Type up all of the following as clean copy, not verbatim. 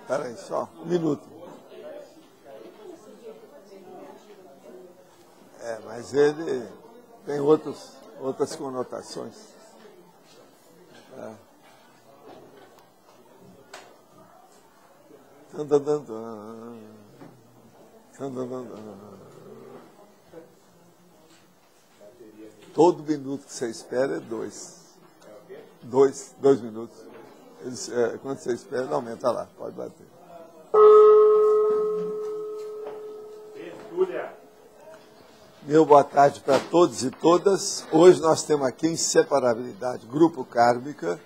Espera aí, só um minuto. Mas ele tem outras conotações. Todo minuto que você espera é 2. 2 minutos. Quando você espera, aumenta lá, pode bater. Meu boa tarde para todos e todas. Hoje nós temos aqui inseparabilidade grupo kármica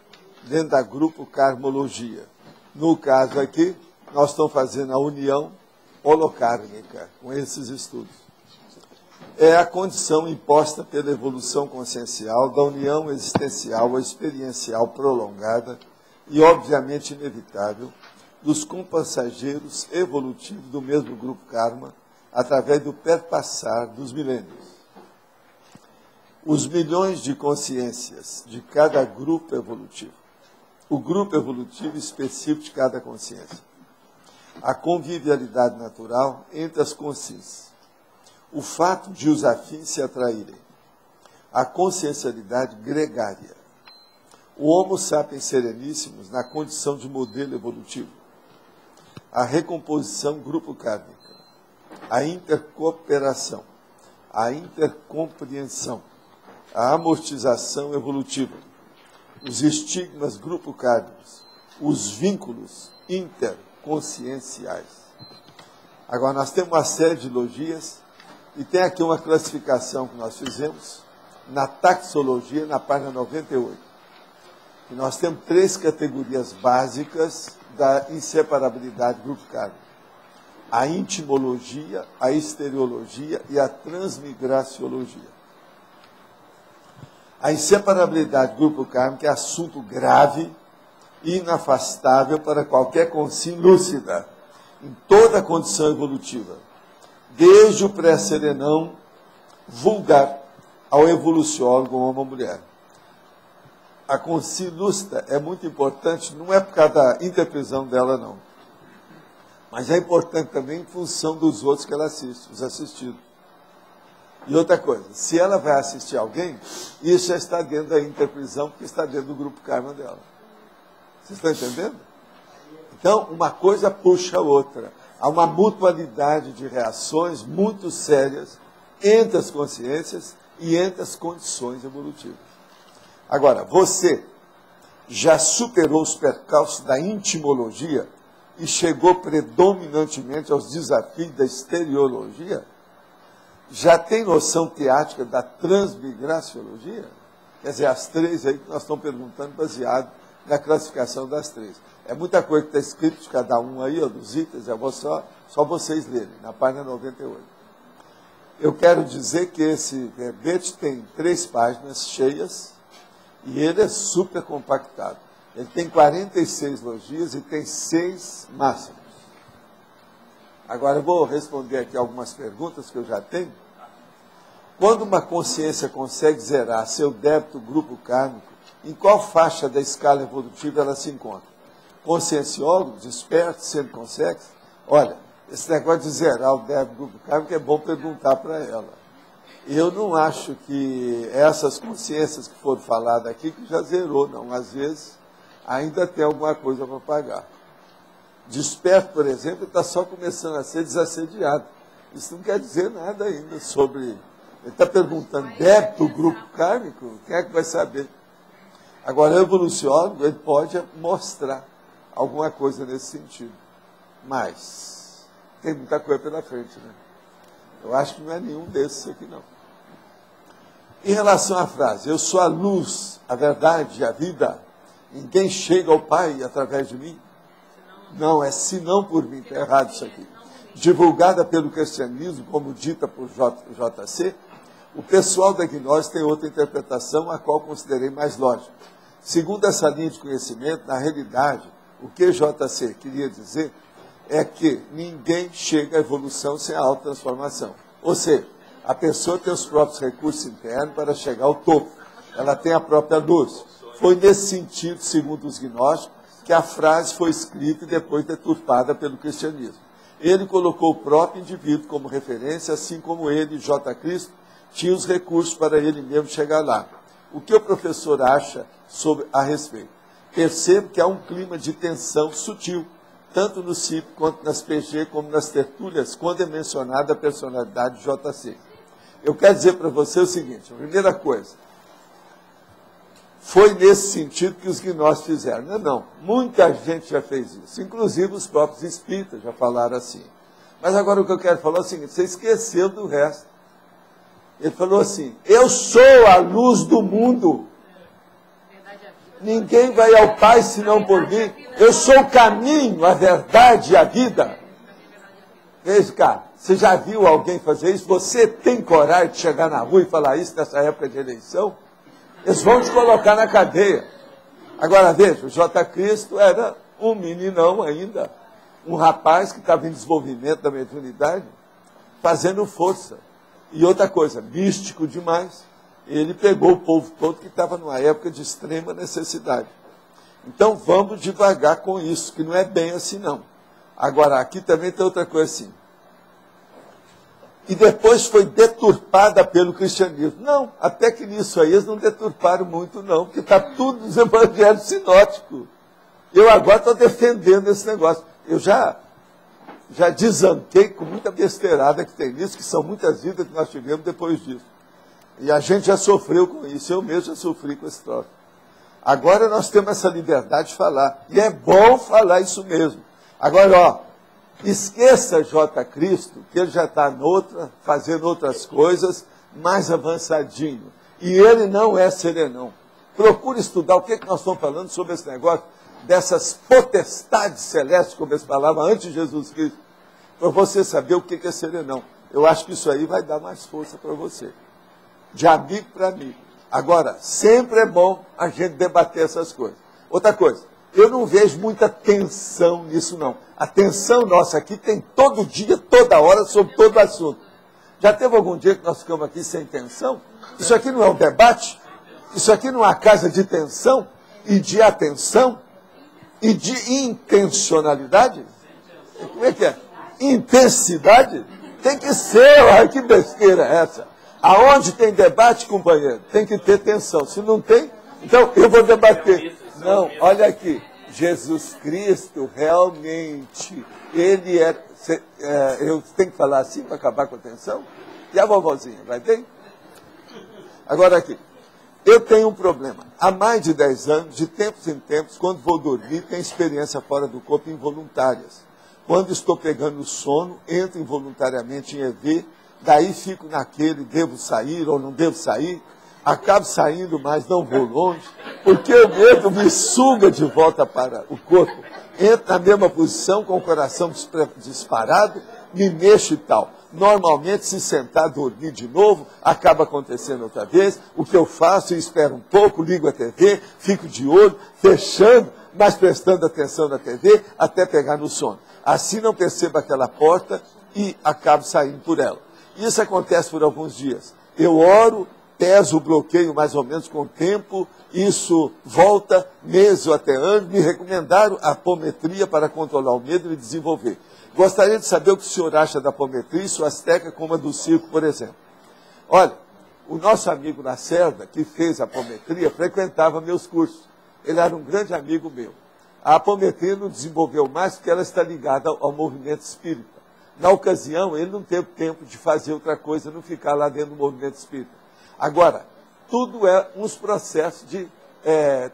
dentro da grupo karmologia. No caso aqui, nós estamos fazendo a união holokármica com esses estudos. É a condição imposta pela evolução consciencial da união existencial ou experiencial prolongada e, obviamente, inevitável dos compassageiros evolutivos do mesmo grupo karma através do perpassar dos milênios. Os milhões de consciências de cada grupo evolutivo, o grupo evolutivo específico de cada consciência, a convivialidade natural entre as consciências, o fato de os afins se atraírem, a consciencialidade gregária, o Homo sapiens sereníssimos na condição de modelo evolutivo, a recomposição grupo kármica, a intercooperação, a intercompreensão, a amortização evolutiva, os estigmas grupo kármicos, os vínculos interconscienciais. Agora, nós temos uma série de logias e tem aqui uma classificação que nós fizemos na taxologia, na página 98. E nós temos 3 categorias básicas da inseparabilidade grupo kármico: a intimologia, a exteriologia e a transmigraciologia. A inseparabilidade grupo kármico é assunto grave e inafastável para qualquer consciência lúcida, em toda a condição evolutiva, desde o pré-serenão vulgar ao evoluciólogo homem ou mulher. A consciência lúcida é muito importante, não é por causa da interpretação dela, não. Mas é importante também em função dos outros que ela assiste, os assistidos. E outra coisa, se ela vai assistir alguém, isso já está dentro da interprisão, porque está dentro do grupo karma dela. Vocês estão entendendo? Então, uma coisa puxa a outra. Há uma mutualidade de reações muito sérias entre as consciências e entre as condições evolutivas. Agora, você já superou os percalços da intimologia e chegou predominantemente aos desafios da exteriologia? Já tem noção teática da transmigraciologia? Quer dizer, as 3 aí que nós estamos perguntando, baseado na classificação das 3. É muita coisa que está escrito de cada um aí, ó, dos itens, eu vou só vocês lerem, na página 98. Eu quero dizer que esse verbete tem 3 páginas cheias e ele é super compactado. Ele tem 46 logias e tem 6 máximos. Agora eu vou responder aqui algumas perguntas que eu já tenho. Quando uma consciência consegue zerar seu débito grupo kármico, em qual faixa da escala evolutiva ela se encontra? Conscienciólogo, desperto, sempre consegue? Olha, esse negócio de zerar o débito grupo kármico é bom perguntar para ela. Eu não acho que essas consciências que foram faladas aqui, que já zerou, não. Às vezes, ainda tem alguma coisa para pagar. Desperto, por exemplo, está só começando a ser desassediado. Isso não quer dizer nada ainda sobre... Ele está perguntando, débito grupo kármico? Quem é que vai saber? Agora, o evoluciólogo, ele pode mostrar alguma coisa nesse sentido. Mas tem muita coisa pela frente, né? Eu acho que não é nenhum desses aqui, não. Em relação à frase, eu sou a luz, a verdade, a vida, ninguém chega ao Pai através de mim. Não, é senão por mim, está errado isso aqui. Divulgada pelo cristianismo, como dita por JC, o pessoal da gnose tem outra interpretação, a qual considerei mais lógica. Segundo essa linha de conhecimento, na realidade, o que JC queria dizer é que ninguém chega à evolução sem a autotransformação. Ou seja, A pessoa tem os próprios recursos internos para chegar ao topo. Ela tem a própria luz. Foi nesse sentido, segundo os gnósticos, que a frase foi escrita e depois deturpada pelo cristianismo. Ele colocou o próprio indivíduo como referência, assim como ele, J. Cristo, tinha os recursos para ele mesmo chegar lá. O que o professor acha a respeito? Percebo que há um clima de tensão sutil, tanto no CIP quanto nas PG, como nas tertúlias, quando é mencionada a personalidade de JC. Eu quero dizer para você o seguinte, a primeira coisa, foi nesse sentido que os gnósticos fizeram. Não, não, muita gente já fez isso, inclusive os próprios espíritas já falaram assim. Mas agora o que eu quero falar é o seguinte, você esqueceu do resto. Ele falou assim, eu sou a luz do mundo. Ninguém vai ao Pai senão por mim. Eu sou o caminho, a verdade e a vida. Veja, cara, você já viu alguém fazer isso? Você tem coragem de chegar na rua e falar isso nessa época de eleição? Eles vão te colocar na cadeia. Agora, veja, o J. Cristo era um meninão ainda, um rapaz que estava em desenvolvimento da mediunidade, fazendo força. E outra coisa, místico demais. Ele pegou o povo todo que estava numa época de extrema necessidade. Então, vamos devagar com isso, que não é bem assim, não. Agora, aqui também tem outra coisa assim. E depois foi deturpada pelo cristianismo. Não, até que nisso aí eles não deturparam muito, não, porque está tudo nos evangelhos sinóticos. Eu agora estou defendendo esse negócio. Eu já desanquei com muita besteirada que tem nisso, que são muitas vidas que nós tivemos depois disso. E a gente já sofreu com isso, eu mesmo já sofri com esse troço. Agora nós temos essa liberdade de falar. E é bom falar isso mesmo. Agora, ó, esqueça J. Cristo, que ele já está fazendo outras coisas, mais avançadinho. E ele não é serenão. Procure estudar o que nós estamos falando sobre esse negócio, dessas potestades celestes, como eles falavam antes de Jesus Cristo, para você saber o que é serenão. Eu acho que isso aí vai dar mais força para você. De amigo para amigo. Agora, sempre é bom a gente debater essas coisas. Outra coisa, eu não vejo muita tensão nisso, não. A tensão nossa aqui tem todo dia, toda hora, sobre todo assunto. Já teve algum dia que nós ficamos aqui sem tensão? Isso aqui não é um debate? Isso aqui não é uma casa de tensão e de atenção e de intencionalidade? Como é que é? Intensidade? Tem que ser, olha que besteira é essa. Aonde tem debate, companheiro, tem que ter tensão. Se não tem, então eu vou debater. Não, olha aqui. Jesus Cristo, realmente, ele eu tenho que falar assim para acabar com a tensão? E a vovozinha, vai bem? Agora aqui. Eu tenho um problema. Há mais de 10 anos, de tempos em tempos, quando vou dormir, tenho experiência fora do corpo involuntárias. Quando estou pegando sono, entro involuntariamente em EV, daí fico naquele, devo sair ou não devo sair, acabo saindo, mas não vou longe, porque o medo me suga de volta para o corpo, entro na mesma posição, com o coração disparado, me mexo e tal. Normalmente, se sentar, dormir de novo, acaba acontecendo outra vez, o que eu faço, eu espero um pouco, ligo a TV, fico de olho, fechando, mas prestando atenção na TV, até pegar no sono. Assim não percebo aquela porta e acabo saindo por ela. Isso acontece por alguns dias. Eu oro, peso o bloqueio mais ou menos com o tempo, isso volta meses ou até anos, me recomendaram a apometria para controlar o medo e desenvolver. Gostaria de saber o que o senhor acha da apometria e suas técnicas, como a do circo, por exemplo. Olha, o nosso amigo Lacerda, que fez a apometria, frequentava meus cursos. Ele era um grande amigo meu. A apometria não desenvolveu mais porque ela está ligada ao movimento espírita. Na ocasião, ele não teve tempo de fazer outra coisa, não ficar lá dentro do movimento espírita. Agora, tudo é uns processos de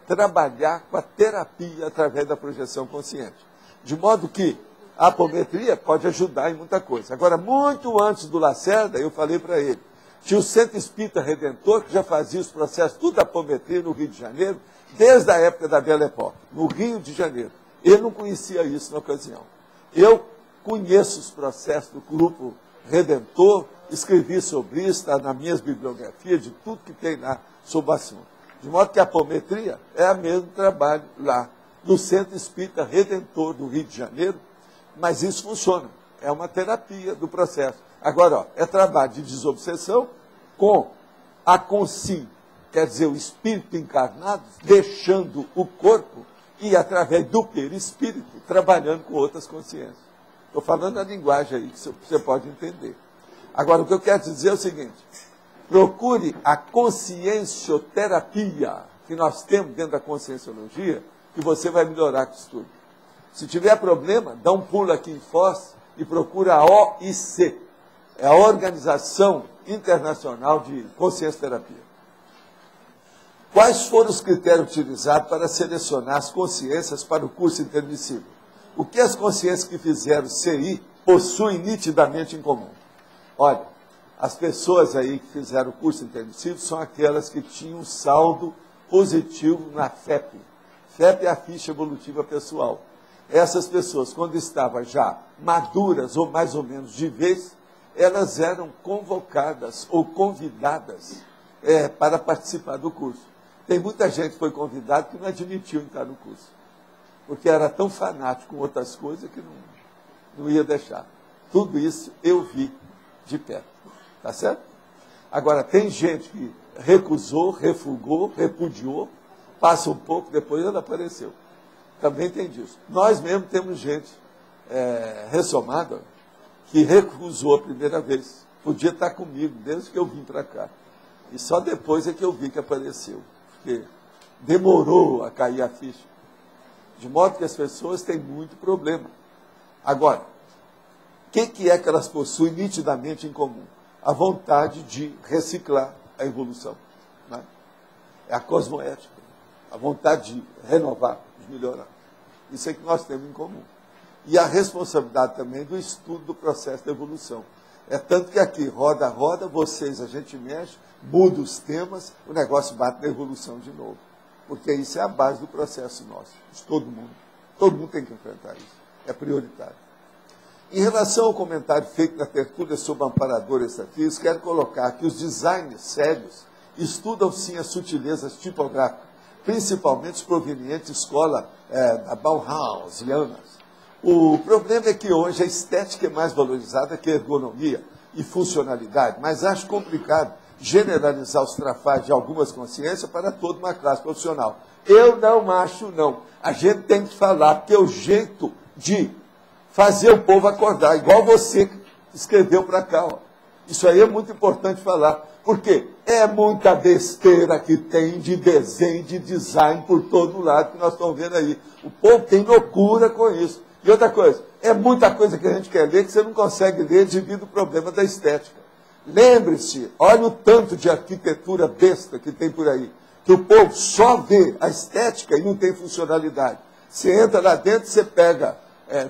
trabalhar com a terapia através da projeção consciente. De modo que a apometria pode ajudar em muita coisa. Agora, muito antes do Lacerda, eu falei para ele, tinha o Centro Espírita Redentor, que já fazia os processos, tudo da apometria no Rio de Janeiro, desde a época da Belle Époque, no Rio de Janeiro. Ele não conhecia isso na ocasião. Eu conheço os processos do Grupo Redentor, escrevi sobre isso, está nas minhas bibliografias, de tudo que tem lá sobre o assunto. De modo que a apometria é o mesmo trabalho lá, no Centro Espírita Redentor do Rio de Janeiro, mas isso funciona. É uma terapia do processo. Agora, ó, é trabalho de desobsessão com a consim, quer dizer, o espírito encarnado, deixando o corpo e, através do perispírito, trabalhando com outras consciências. Estou falando a linguagem aí que você pode entender. Agora, o que eu quero dizer é o seguinte: procure a consciencioterapia que nós temos dentro da conscienciologia, que você vai melhorar com isso tudo. Se tiver problema, dá um pulo aqui em Foz e procura a OIC, é a Organização Internacional de Consciencioterapia. Quais foram os critérios utilizados para selecionar as consciências para o curso intermissivo? O que as consciências que fizeram CI possuem nitidamente em comum? Olha, as pessoas aí que fizeram o curso intermissivo são aquelas que tinham saldo positivo na FEP. FEP é a ficha evolutiva pessoal. Essas pessoas, quando estavam já maduras ou mais ou menos de vez, elas eram convocadas ou convidadas para participar do curso. Tem muita gente que foi convidada que não admitiu entrar no curso, porque era tão fanático com outras coisas que não ia deixar. Tudo isso eu vi de perto. Tá certo? Agora, tem gente que recusou, refugou, repudiou, passa um pouco, depois ela apareceu. Também tem disso. Nós mesmo temos gente ressomada que recusou a primeira vez. Podia estar comigo desde que eu vim para cá. E só depois é que eu vi que apareceu. Porque demorou a cair a ficha. De modo que as pessoas têm muito problema. Agora, o que é que elas possuem nitidamente em comum? A vontade de reciclar a evolução. Né? É a cosmoética. A vontade de renovar, de melhorar. Isso é que nós temos em comum. E a responsabilidade também do estudo do processo de evolução. É tanto que aqui, roda a roda, a gente mexe, muda os temas, o negócio bate na evolução de novo. Porque isso é a base do processo nosso, de todo mundo. Todo mundo tem que enfrentar isso. É prioritário. Em relação ao comentário feito na tertúlia sobre o amparador extrafísico, quero colocar que os designers sérios estudam sim as sutilezas tipográficas, principalmente os provenientes de escola da Bauhaus, Llanas. O problema é que hoje a estética é mais valorizada que a ergonomia e funcionalidade, mas acho complicado generalizar os trafalhos de algumas consciências para toda uma classe profissional. Eu não acho, não. A gente tem que falar, porque é o jeito de fazer o povo acordar, igual você escreveu para cá. Ó. Isso aí é muito importante falar, porque é muita besteira que tem de desenho, de design por todo lado que nós estamos vendo aí. O povo tem loucura com isso. E outra coisa, é muita coisa que a gente quer ler que você não consegue ler devido ao problema da estética. Lembre-se, olha o tanto de arquitetura besta que tem por aí, que o povo só vê a estética e não tem funcionalidade. Você entra lá dentro, você pega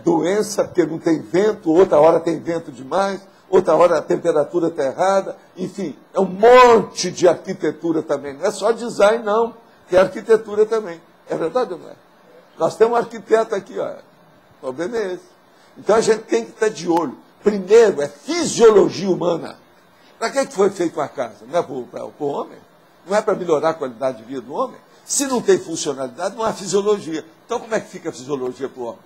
doença, porque não tem vento, outra hora tem vento demais, outra hora a temperatura está errada, enfim, é um monte de arquitetura também. Não é só design, não, tem arquitetura também. É verdade ou não é? Nós temos um arquiteto aqui, ó. O problema é esse. Então a gente tem que estar de olho. Primeiro, é fisiologia humana. Para que foi feita uma casa? Não é para o homem? Não é para melhorar a qualidade de vida do homem? Se não tem funcionalidade, não há fisiologia. Então como é que fica a fisiologia para o homem?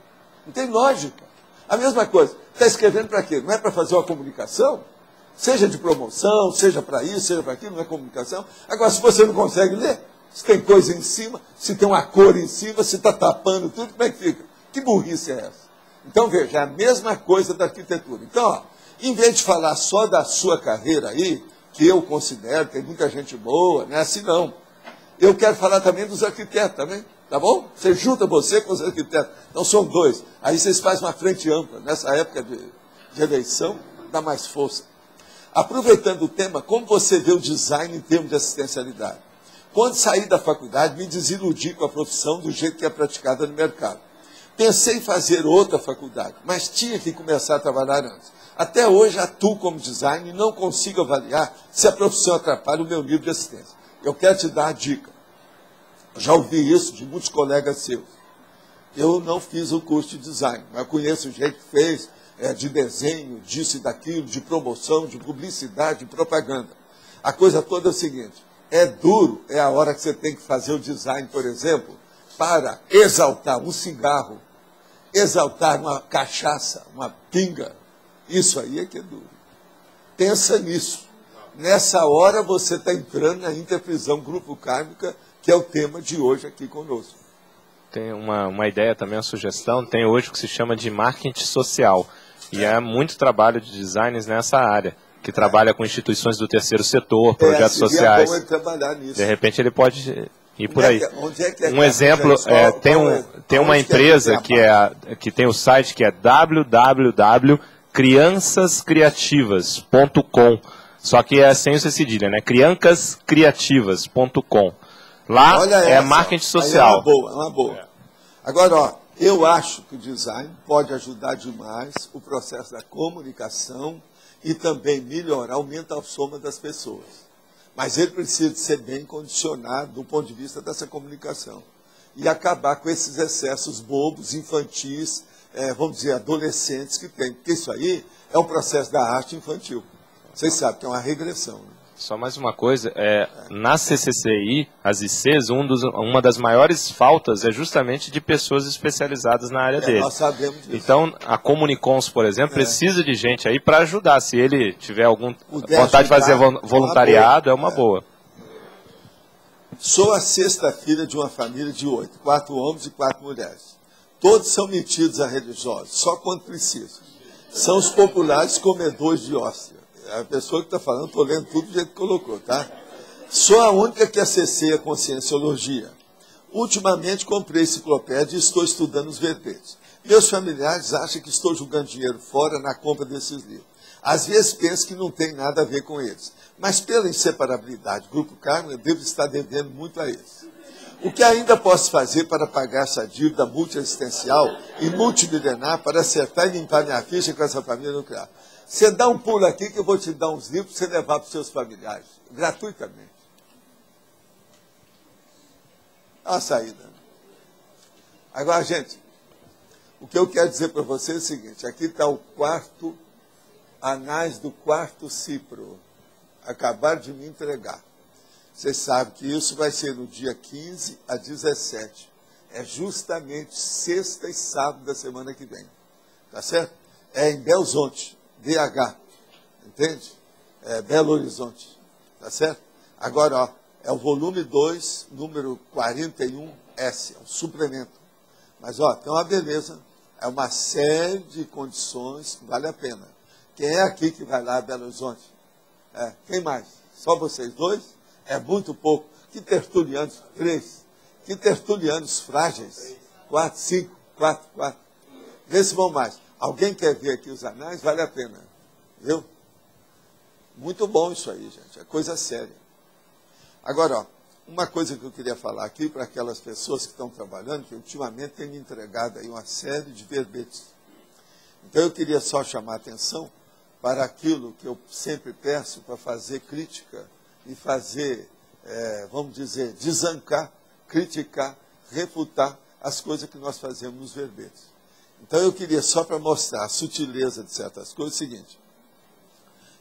Não tem lógica. A mesma coisa, está escrevendo para quê? Não é para fazer uma comunicação? Seja de promoção, seja para isso, seja para aquilo, não é comunicação. Agora, se você não consegue ler, se tem coisa em cima, se tem uma cor em cima, se está tapando tudo, como é que fica? Que burrice é essa? Então, veja, é a mesma coisa da arquitetura. Então, ó, em vez de falar só da sua carreira aí, que eu considero, tem muita gente boa, não é assim não. Eu quero falar também dos arquitetos também, tá bom? Você junta você com os arquitetos. Então, são dois. Aí vocês fazem uma frente ampla. Nessa época de eleição, dá mais força. Aproveitando o tema, como você vê o design em termos de assistencialidade? Quando saí da faculdade, me desiludi com a profissão do jeito que é praticada no mercado. Pensei em fazer outra faculdade, mas tinha que começar a trabalhar antes. Até hoje atuo como designer e não consigo avaliar se a profissão atrapalha o meu nível de assistência. Eu quero te dar a dica. Já ouvi isso de muitos colegas seus. Eu não fiz o curso de design, mas eu conheço gente que fez de desenho, disso e daquilo, de promoção, de publicidade, de propaganda. A coisa toda é o seguinte, é duro, é a hora que você tem que fazer o design, por exemplo, para exaltar um cigarro, exaltar uma cachaça, uma pinga. Isso aí é que é duro. Pensa nisso. Nessa hora você está entrando na interprisão grupo kármica, que é o tema de hoje aqui conosco. Tem uma ideia também, uma sugestão, tem hoje o que se chama de marketing social. E é muito trabalho de designers nessa área, que trabalha com instituições do terceiro setor, projetos sociais. Bom ele trabalhar nisso. De repente ele pode ir por aí. Onde é que é um exemplo, tem uma empresa que tem o site que é www.criançascriativas.com, só que é sem o cedilha, né? criancascriativas.com. Lá é marketing social. É uma boa. Agora, ó, eu acho que o design pode ajudar demais o processo da comunicação e também melhorar o mental soma das pessoas. Mas ele precisa de ser bem condicionado do ponto de vista dessa comunicação. E acabar com esses excessos bobos, infantis, vamos dizer, adolescentes que tem. Porque isso aí é um processo da arte infantil. Vocês sabem que é uma regressão, né? Só mais uma coisa, na CCCI, as ICs, uma das maiores faltas é justamente de pessoas especializadas na área dele. Nós sabemos disso. Então, a Comunicons, por exemplo, precisa de gente aí para ajudar. Se ele tiver vontade de fazer voluntariado, é uma boa. Sou a sexta filha de uma família de 8, 4 homens e 4 mulheres. Todos são metidos a religiosos, só quando precisam. São os populares comedores de hóstia. A pessoa que está falando, estou lendo tudo do jeito que colocou, tá? Sou a única que acessei a Conscienciologia. Ultimamente comprei enciclopédia e estou estudando os verbetes. Meus familiares acham que estou jogando dinheiro fora na compra desses livros. Às vezes penso que não tem nada a ver com eles. Mas pela inseparabilidade, Grupo Kármica, eu devo estar devendo muito a eles. O que ainda posso fazer para pagar essa dívida multiexistencial e multimilenar para acertar e limpar minha ficha com essa família nuclear? Você dá um pulo aqui que eu vou te dar uns livros para você levar para os seus familiares, gratuitamente. Olha a saída. Agora, gente, o que eu quero dizer para você é o seguinte, aqui está o quarto, anais do quarto cipro. Acabaram de me entregar. Vocês sabem que isso vai ser no dia 15 a 17. É justamente sexta e sábado da semana que vem. Tá certo? É em Belo Horizonte. DH, entende? Belo Horizonte, tá certo? Agora, ó, é o volume 2, número 41S, é um suplemento. Mas, ó, tem uma beleza, é uma série de condições que vale a pena. Quem é aqui que vai lá a Belo Horizonte? Quem mais? Só vocês dois? É muito pouco. Que tertulianos? 3. Que tertulianos frágeis? 4, 5, 4. Vê se vão mais. Alguém quer ver aqui os anais? Vale a pena. Viu? Muito bom isso aí, gente. É coisa séria. Agora, ó, uma coisa que eu queria falar aqui para aquelas pessoas que estão trabalhando, que ultimamente tem me entregado aí uma série de verbetes. Então eu queria só chamar a atenção para aquilo que eu sempre peço para fazer crítica e fazer, vamos dizer, desancar, criticar, refutar as coisas que nós fazemos nos verbetes. Então eu queria, só para mostrar a sutileza de certas coisas, o seguinte.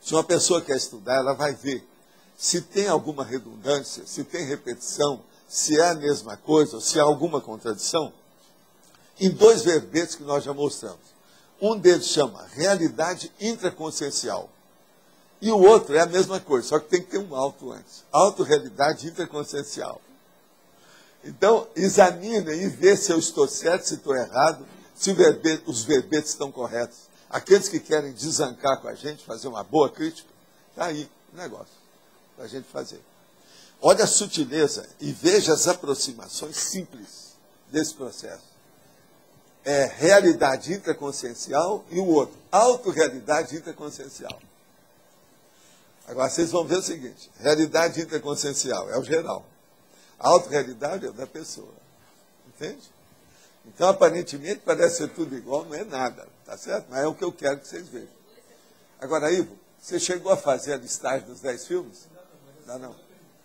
Se uma pessoa quer estudar, ela vai ver se tem alguma redundância, se tem repetição, se é a mesma coisa, ou se há alguma contradição, em 2 verbetes que nós já mostramos. Um deles chama realidade intraconsciencial. E o outro é a mesma coisa, só que tem que ter um auto antes. Autorrealidade intraconsciencial. Então, examine e vê se eu estou certo, se estou errado, se os verbetes estão corretos. Aqueles que querem desancar com a gente, fazer uma boa crítica, está aí o negócio para a gente fazer. Olha a sutileza e veja as aproximações simples desse processo. Realidade intraconsciencial e o outro, autorrealidade intraconsciencial. Agora, vocês vão ver o seguinte, realidade intraconsciencial é o geral. A autorrealidade é da pessoa. Entende? Então, aparentemente, parece ser tudo igual, não é nada, tá certo? Mas é o que eu quero que vocês vejam. Agora, Ivo, você chegou a fazer a listagem dos 10 filmes? Não?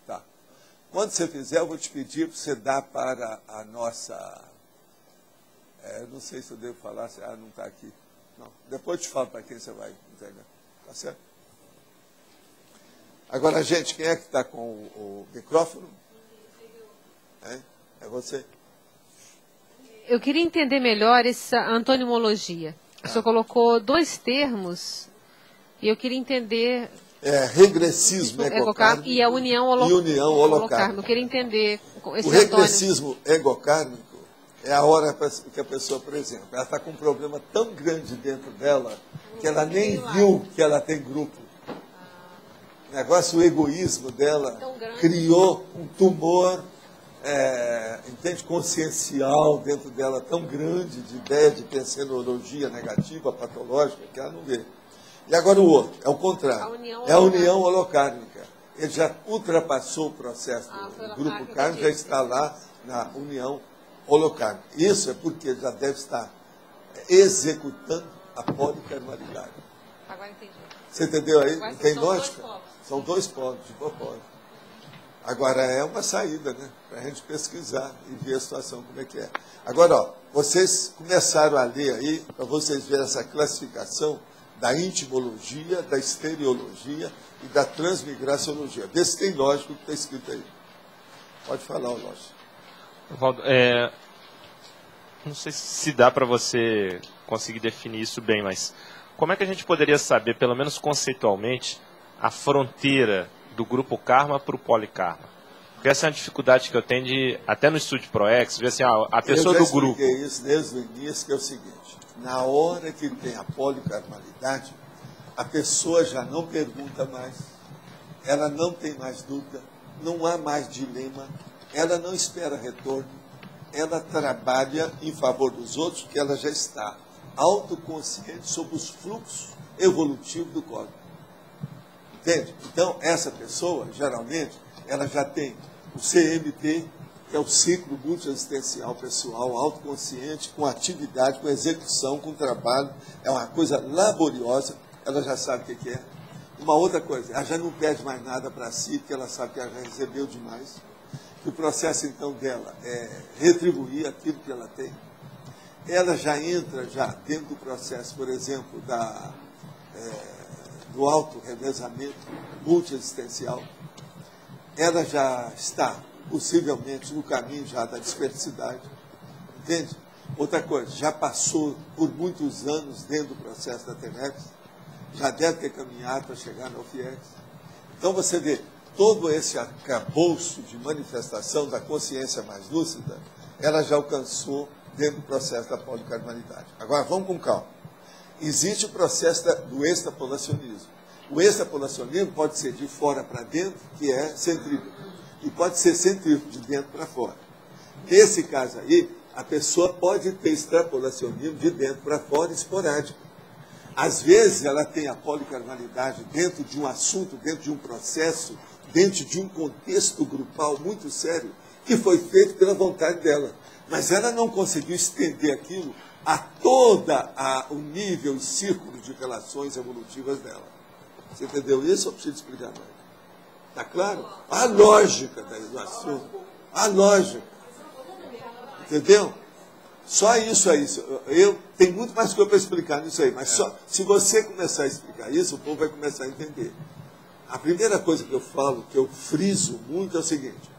Tá. Quando você fizer, eu vou te pedir para você dar para a nossa... não sei se eu devo falar, não está aqui. Não, depois eu te falo para quem você vai entregar, tá certo? Agora, gente, quem é que está com o microfone? É você? Eu queria entender melhor essa antonimologia. O senhor colocou 2 termos E eu queria entender... regressismo egocárnico e a união holocármica. Eu queria entender esse O regressismo egocárnico é a hora que a pessoa, por exemplo, ela está com um problema tão grande dentro dela que ela nem viu que ela tem grupo. O negócio, o egoísmo dela criou um tumor, entende, consciencial dentro dela tão grande, de ideia de pensenologia negativa, patológica, que ela não vê. E agora o outro, é o contrário, é a união holocármica. Ele já ultrapassou o processo do grupo kármico, já está lá na união holocármica. Isso é porque ele já deve estar executando a policarnalidade. Agora entendi. Você entendeu aí? Não tem lógica? São dois polos, de propósito. Agora é uma saída, né? Para a gente pesquisar e ver a situação como é que é. Agora, ó, vocês começaram a ler aí, para vocês verem essa classificação da intimologia, da estereologia e da transmigraciologia. Vê se tem lógico o que está escrito aí. Pode falar, lógico. Valdo, não sei se dá para você conseguir definir isso bem, mas como é que a gente poderia saber, pelo menos conceitualmente, a fronteira do grupo karma para o polikarma? Porque essa é uma dificuldade que eu tenho de, até no estudo ProEx, ver assim, a pessoa do grupo... Eu já expliquei isso desde o início, que é o seguinte: na hora que tem a policarmalidade, a pessoa já não pergunta mais, ela não tem mais dúvida, não há mais dilema, ela não espera retorno, ela trabalha em favor dos outros, porque ela já está autoconsciente sobre os fluxos evolutivos do código. Entende? Então, essa pessoa, geralmente, ela já tem o CMP, que é o ciclo multiexistencial pessoal, autoconsciente, com atividade, com execução, com trabalho. É uma coisa laboriosa, ela já sabe o que é. Uma outra coisa, ela já não pede mais nada para si, porque ela sabe que ela já recebeu demais. O processo, então, dela é retribuir aquilo que ela tem. Ela já entra dentro do processo, por exemplo, do auto-revezamento multiexistencial. Ela já está, possivelmente, no caminho já da desperticidade. Entende? Outra coisa, já passou por muitos anos dentro do processo da TENEX, já deve ter caminhado para chegar no FIEX. Então, você vê, todo esse arcabouço de manifestação da consciência mais lúcida, ela já alcançou dentro do processo da policarmalidade. Agora, vamos com calma. Existe o processo do extrapolacionismo. O extrapolacionismo pode ser de fora para dentro, que é centrífugo, e pode ser centrífugo, de dentro para fora. Nesse caso aí, a pessoa pode ter extrapolacionismo de dentro para fora, esporádico. Às vezes, ela tem a policarnalidade dentro de um assunto, dentro de um processo, dentro de um contexto grupal muito sério, que foi feito pela vontade dela. Mas ela não conseguiu estender aquilo a todo o nível e círculo de relações evolutivas dela. Você entendeu isso ou preciso explicar mais? Está claro? A lógica do assunto. A lógica. Entendeu? Só isso aí. Tem muito mais coisa para explicar nisso aí, mas só se você começar a explicar isso, o povo vai começar a entender. A primeira coisa que eu falo, que eu friso muito, é o seguinte: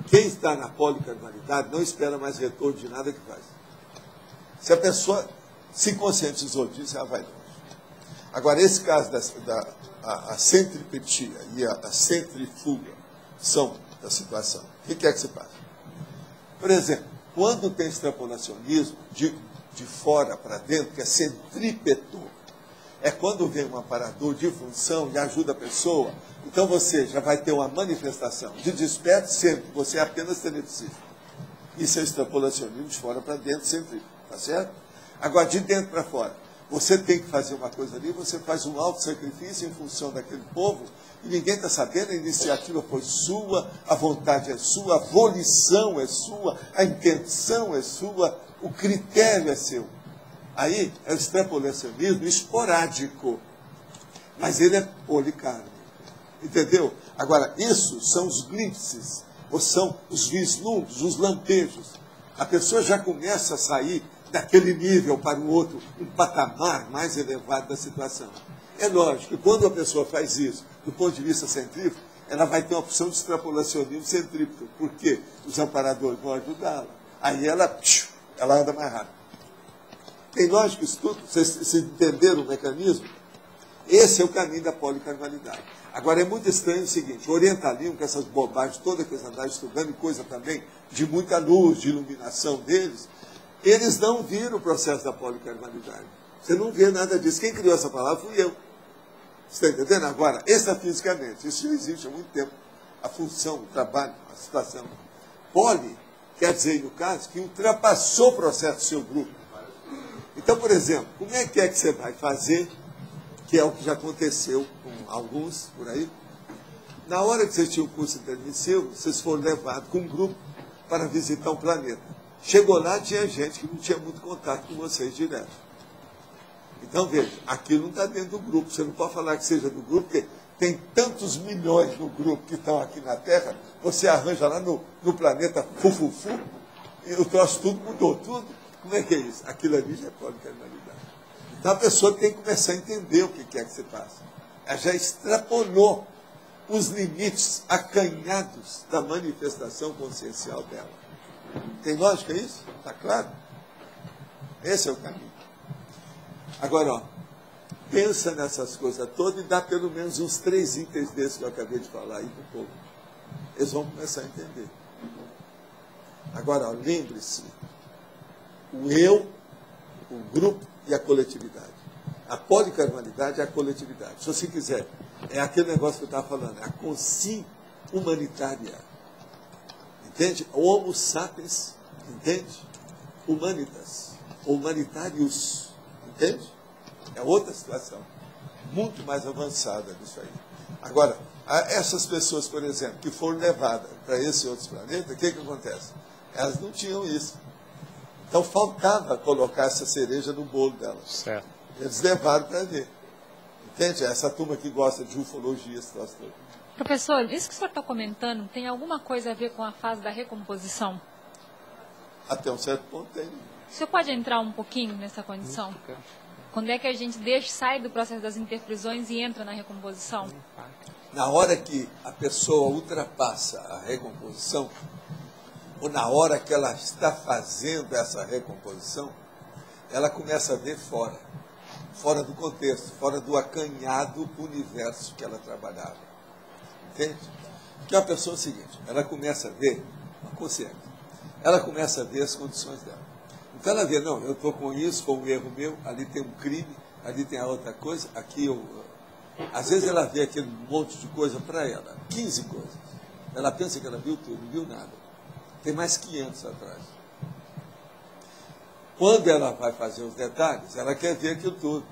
quem está na policarnalidade não espera mais retorno de nada que faz. Se a pessoa se conscientizou disso, ela vai longe. Agora, esse caso a centripetia e a centrifuga são da situação. O que é que se passa? Por exemplo, quando tem extrapolacionismo de fora para dentro, que é centrípeto, é quando vem um aparador de função e ajuda a pessoa. Então você já vai ter uma manifestação de desperto sempre, você é apenas teleticista. Isso é extrapolacionismo de fora para dentro, centrífugo, tá certo? Agora, de dentro para fora, você tem que fazer uma coisa ali, você faz um auto-sacrifício em função daquele povo, e ninguém está sabendo, a iniciativa foi sua, a vontade é sua, a volição é sua, a intenção é sua, o critério é seu. Aí é o extrapolacionismo esporádico, mas ele é policármico. Entendeu? Agora, isso são os glimpses, ou são os vislumbres, os lampejos. A pessoa já começa a sair daquele nível para o outro, um patamar mais elevado da situação. É lógico que quando a pessoa faz isso, do ponto de vista centrífugo, ela vai ter uma opção de extrapolacionismo centrífugo, porque os amparadores vão ajudá-la. Aí ela anda mais rápido. Tem lógico isso tudo? Vocês entenderam o mecanismo? Esse é o caminho da policarnalidade. Agora, é muito estranho o seguinte, o orientalismo, com essas bobagens todas que eles andaram estudando, e coisa também de muita luz, de iluminação deles, eles não viram o processo da policarnalidade. Você não vê nada disso. Quem criou essa palavra fui eu. Você está entendendo? Agora, extrafisicamente, isso já existe há muito tempo. A função, o trabalho, a situação. Poli quer dizer, no caso, que ultrapassou o processo do seu grupo. Então, por exemplo, como é que você vai fazer, que é o que já aconteceu com alguns por aí, na hora que vocês tinham o curso intermissivo, vocês foram levados com um grupo para visitar um planeta. Chegou lá, tinha gente que não tinha muito contato com vocês direto. Então, veja, aquilo não está dentro do grupo. Você não pode falar que seja do grupo, porque tem tantos milhões no grupo que estão aqui na Terra, você arranja lá no planeta Fufufu, e o troço tudo mudou, tudo. Como é que é isso? Aquilo ali já é policarnalidade. Então a pessoa tem que começar a entender o que é que você passa. Ela já extrapolou os limites acanhados da manifestação consciencial dela. Tem lógica isso? Está claro? Esse é o caminho. Agora, ó, pensa nessas coisas todas e dá pelo menos uns 3 itens desses que eu acabei de falar aí para o povo. Eles vão começar a entender. Agora, ó, lembre-se, o eu, o grupo e a coletividade. A policarnalidade é a coletividade. Se você quiser, é aquele negócio que eu estava falando, é a consciência humanitária. Entende? Homo sapiens, entende? Humanitas, humanitarius, entende? É outra situação, muito mais avançada disso aí. Agora, essas pessoas, por exemplo, que foram levadas para esses outros planetas, o que acontece? Elas não tinham isso. Então faltava colocar essa cereja no bolo delas. Certo. Eles levaram para ver. Entende? Essa turma que gosta de ufologia, esse troço todo. Professor, isso que o senhor está comentando tem alguma coisa a ver com a fase da recomposição? Até um certo ponto tem. O senhor pode entrar um pouquinho nessa condição? Quando é que a gente sai do processo das interprisões e entra na recomposição? Na hora que a pessoa ultrapassa a recomposição, ou na hora que ela está fazendo essa recomposição, ela começa a ver fora do contexto, fora do acanhado universo que ela trabalhava. Entende? Porque a pessoa é o seguinte, ela começa a ver, uma consciência, ela começa a ver as condições dela. Então ela vê, não, eu estou com isso, foi um erro meu, ali tem um crime, ali tem a outra coisa, aqui eu... Às vezes ela vê aquele monte de coisa para ela, 15 coisas. Ela pensa que ela viu tudo, não viu nada. Tem mais 500 atrás. Quando ela vai fazer os detalhes, ela quer ver aquilo tudo.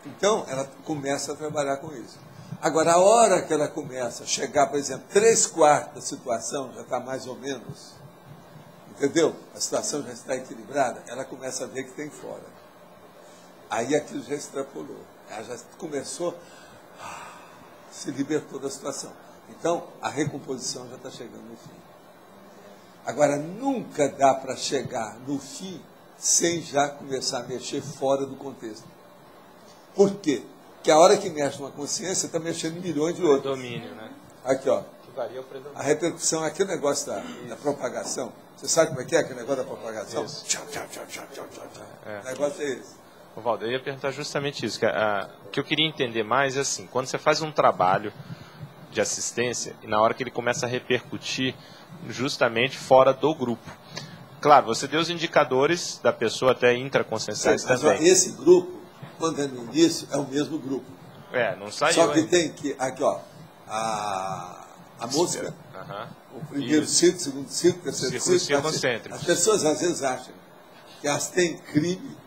Então, ela começa a trabalhar com isso. Agora, a hora que ela começa a chegar, por exemplo, 3/4 da situação já está mais ou menos, entendeu? A situação já está equilibrada, ela começa a ver que tem fora. Aí aquilo já extrapolou. Ela já começou, se libertou da situação. Então, a recomposição já está chegando no fim. Agora, nunca dá para chegar no fim sem já começar a mexer fora do contexto. Por quê? Porque a hora que mexe numa consciência, está mexendo em milhões de outros. Domínio, né? Aqui, ó. A repercussão é aquele negócio da propagação. Você sabe como é que é aquele negócio da propagação? Tchau, tchau, tchau, tchau, tchau, tchau. O negócio é esse. Valdo, eu ia perguntar justamente isso. O que eu queria entender mais é assim, quando você faz um trabalho de assistência, e na hora que ele começa a repercutir justamente fora do grupo. Claro, você deu os indicadores da pessoa até intraconscienciais também. Esse grupo, quando é no início, é o mesmo grupo. Não saiu. Só que tem que, aqui ó, a mosca, o primeiro círculo, segundo círculo, terceiro círculo. As pessoas às vezes acham que elas têm crime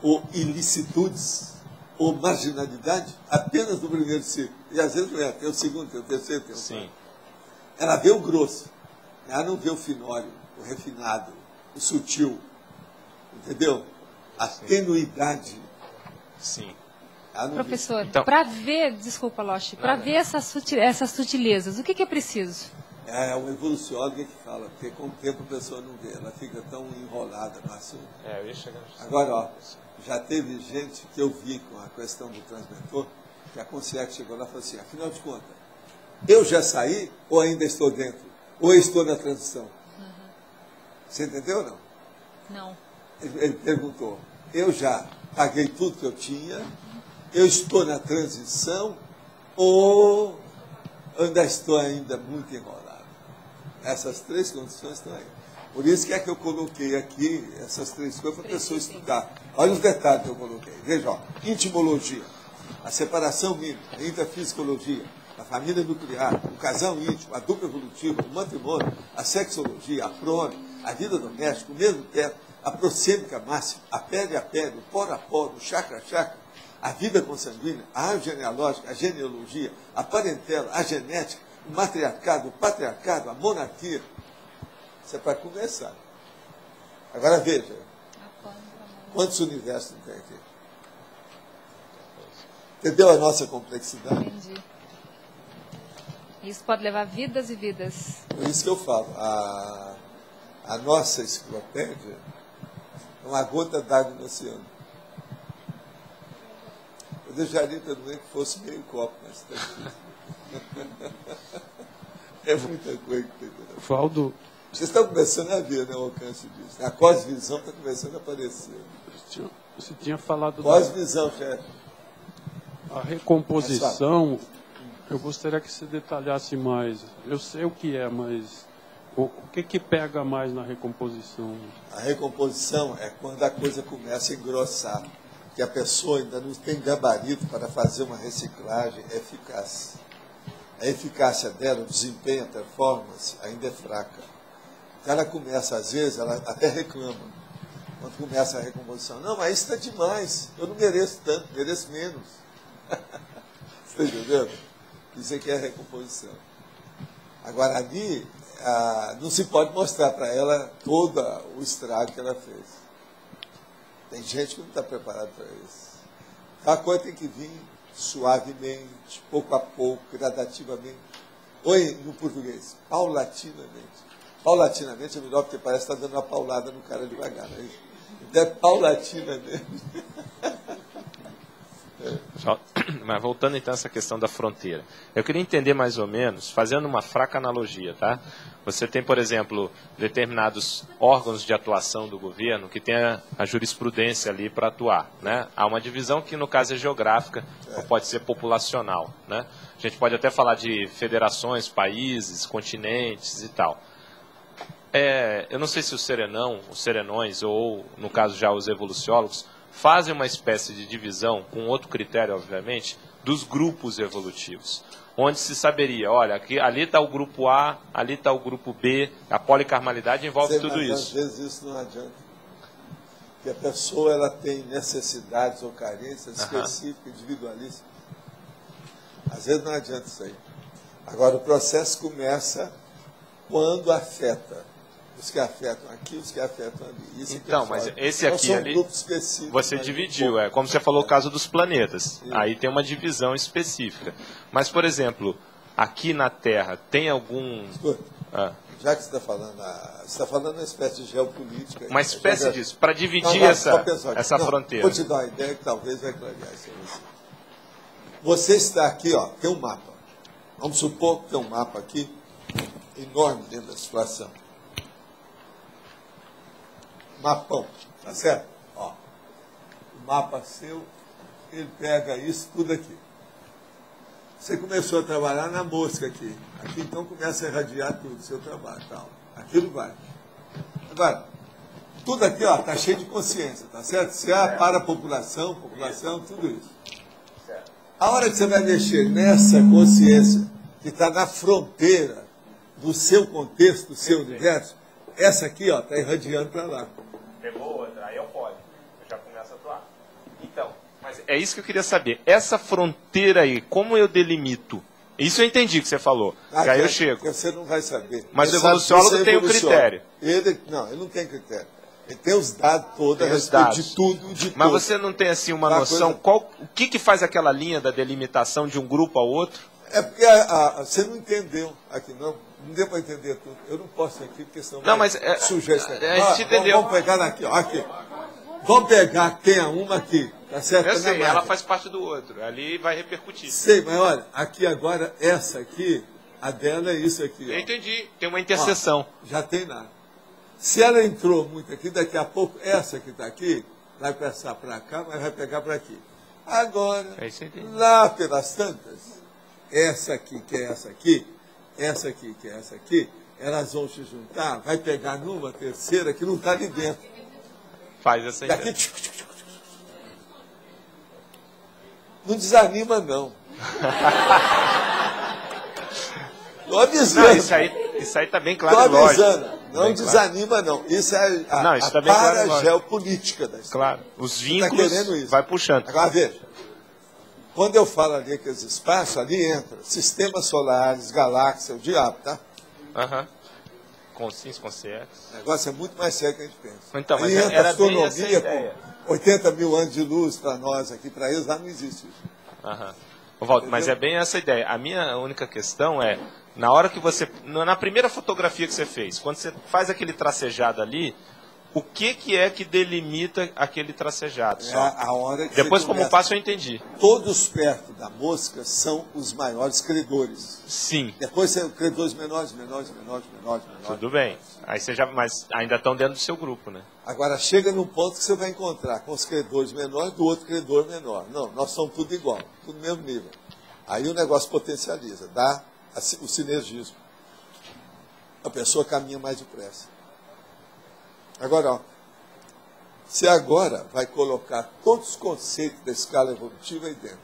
ou ilicitudes ou marginalidade apenas no primeiro círculo. E às vezes não é, tem o segundo, tem o terceiro, tem o quarto. Ela vê o grosso, ela não vê o finório, o refinado, o sutil, entendeu? A tenuidade. Sim. Professor, então, para ver, desculpa, Loche, para ver essas sutilezas, o que é preciso? É o evoluciólogo que fala, porque com o tempo a pessoa não vê, ela fica tão enrolada no assunto. Eu ia chegar. Agora, ó, já teve gente que eu vi com a questão do transmentor, que a consciência chegou lá e falou assim, afinal de contas, eu já saí ou ainda estou dentro? Ou estou na transição? Você entendeu ou não? Não. Ele perguntou, eu já paguei tudo que eu tinha, eu estou na transição ou ainda estou ainda muito enrolado? Essas três condições estão aí. Por isso que é que eu coloquei aqui essas três coisas para a pessoa estudar. Olha os detalhes que eu coloquei. Veja, ó, intimologia, a separação mínima, a intrafisicologia, a família nuclear, o casal íntimo, a dupla evolutiva, o matrimônio, a sexologia, a prole, a vida doméstica, o mesmo teto, a prosêmica máxima, a pele, o poro a poro, o chakra a chakra, a vida consanguínea, a árvore genealógica, a genealogia, a parentela, a genética, o matriarcado, o patriarcado, a monarquia. Isso é para começar. Agora veja, quantos universos tem aqui? Entendeu a nossa complexidade? Entendi. Isso pode levar vidas e vidas. Por isso que eu falo, a nossa enciclopédia é uma gota d'água no oceano. Eu deixaria também que fosse meio copo, mas está é muita coisa que tem. Valdo, vocês estão começando a ver, né, o alcance disso. A cosvisão está começando a aparecer. você tinha falado Cosvisão, chefe. a recomposição. Eu gostaria que você detalhasse mais. Eu sei o que é, mas o que pega mais na recomposição? A recomposição é quando a coisa começa a engrossar, que a pessoa ainda não tem gabarito para fazer uma reciclagem eficaz. A eficácia dela, o desempenho, a performance, ainda é fraca. O cara começa, às vezes, ela até reclama, quando começa a recomposição. Não, mas isso está demais, eu não mereço tanto, mereço menos. Você está entendendo? Isso aqui é a recomposição. Agora, ali, não se pode mostrar para ela todo o estrago que ela fez. Tem gente que não está preparada para isso. A coisa tem que vir suavemente, pouco a pouco, gradativamente. Ou no português, paulatinamente. Paulatinamente é melhor porque parece que está dando uma paulada no cara devagar. Né? Então é paulatinamente. Mas voltando então a essa questão da fronteira, eu queria entender mais ou menos, fazendo uma fraca analogia, tá? Você tem, por exemplo, determinados órgãos de atuação do governo que tem a jurisprudência ali para atuar, né? Há uma divisão que no caso é geográfica, ou pode ser populacional, né? A gente pode até falar de federações, países, continentes e tal. Eu não sei se os serenões ou, no caso já os evoluciólogos, fazem uma espécie de divisão, com outro critério, obviamente, dos grupos evolutivos. Onde se saberia, olha, ali está o grupo A, ali está o grupo B, a policarmalidade envolve tudo isso. Às vezes isso não adianta. Porque a pessoa ela tem necessidades ou carências específicas, individualistas. Às vezes não adianta isso aí. Agora, o processo começa quando afeta. Os que afetam aqui, os que afetam ali. Isso então, mas esse aqui ali, você dividiu, como você falou o caso dos planetas. Aí tem uma divisão específica. Mas, por exemplo, aqui na Terra, tem algum... Escuta, já que você está falando uma espécie de geopolítica. Uma espécie disso, para dividir essa fronteira. Vou te dar uma ideia que talvez vai clarear isso a você. Você está aqui, ó, tem um mapa. Vamos supor que tem um mapa aqui, enorme dentro da situação. Mapão, tá certo? Ó, o mapa seu, ele pega isso tudo aqui. Você começou a trabalhar na mosca aqui. Aqui então começa a irradiar tudo, o seu trabalho, tal. Aquilo vai. Agora, tudo aqui, ó, tá cheio de consciência, tá certo? Você para a população, tudo isso. A hora que você vai mexer nessa consciência que está na fronteira do seu contexto, do seu universo, essa aqui, ó, está irradiando para lá. Pegou outra, aí eu pode. Eu já começo a atuar. Então, mas é isso que eu queria saber. Essa fronteira aí, como eu delimito? Isso eu entendi que você falou. Que aí eu chego. Você não vai saber. Mas o evoluciólogo tem o critério. Ele não tem critério. Ele tem os dados todos a respeito de tudo, de Mas tudo. você não tem assim uma noção, o que faz aquela linha da delimitação de um grupo ao outro? É porque você não entendeu aqui, não. Não deu para entender tudo. Eu não posso aqui, porque senão sujar esse negócio. A gente entendeu. Vamos pegar aqui, ó, aqui. Vamos pegar, tem uma aqui, tá certo? Eu sei, ela faz parte do outro. Ali vai repercutir. Sei, mas olha, aqui agora, essa aqui, a dela é isso aqui. Eu entendi, tem uma interseção. Ó, já tem nada. Se ela entrou muito aqui, daqui a pouco, essa que está aqui, vai passar para cá, mas vai pegar para aqui. Agora, É isso aí. lá pelas tantas, essa aqui que é essa aqui, essa aqui que é essa aqui, elas vão se juntar, vai pegar numa terceira que não está ali dentro. Faz essa ideia. Daqui, não desanima, não. Estou avisando. Não, isso aí está bem claro e lógico. Estou avisando. Não bem desanima, claro. Não. Isso é a tá bem claro, parageopolítica da história. Claro. Os vínculos vai puxando. Agora, veja. Quando eu falo ali aqueles espaços, ali entra sistemas solares, galáxias, o diabo, tá? Com sims, com CX. O negócio é muito mais sério que a gente pensa. Então, mas entra era astronomia bem essa ideia. com 80 mil anos de luz para nós aqui, para eles lá não existe isso. Walter, mas é bem essa ideia. A minha única questão é, na hora que você, na primeira fotografia que você fez, quando você faz aquele tracejado ali, o que é que delimita aquele tracejado? É a hora que depois, como passo, eu entendi. Todos perto da mosca são os maiores credores. Sim. Depois são credores menores. Tudo bem. Aí você já, mas ainda estão dentro do seu grupo, né? Agora, chega num ponto que você vai encontrar com os credores menores do outro credor menor. Não, nós somos tudo igual, tudo no mesmo nível. Aí o negócio potencializa, dá o sinergismo. A pessoa caminha mais depressa. Agora, ó, você agora vai colocar todos os conceitos da escala evolutiva aí dentro.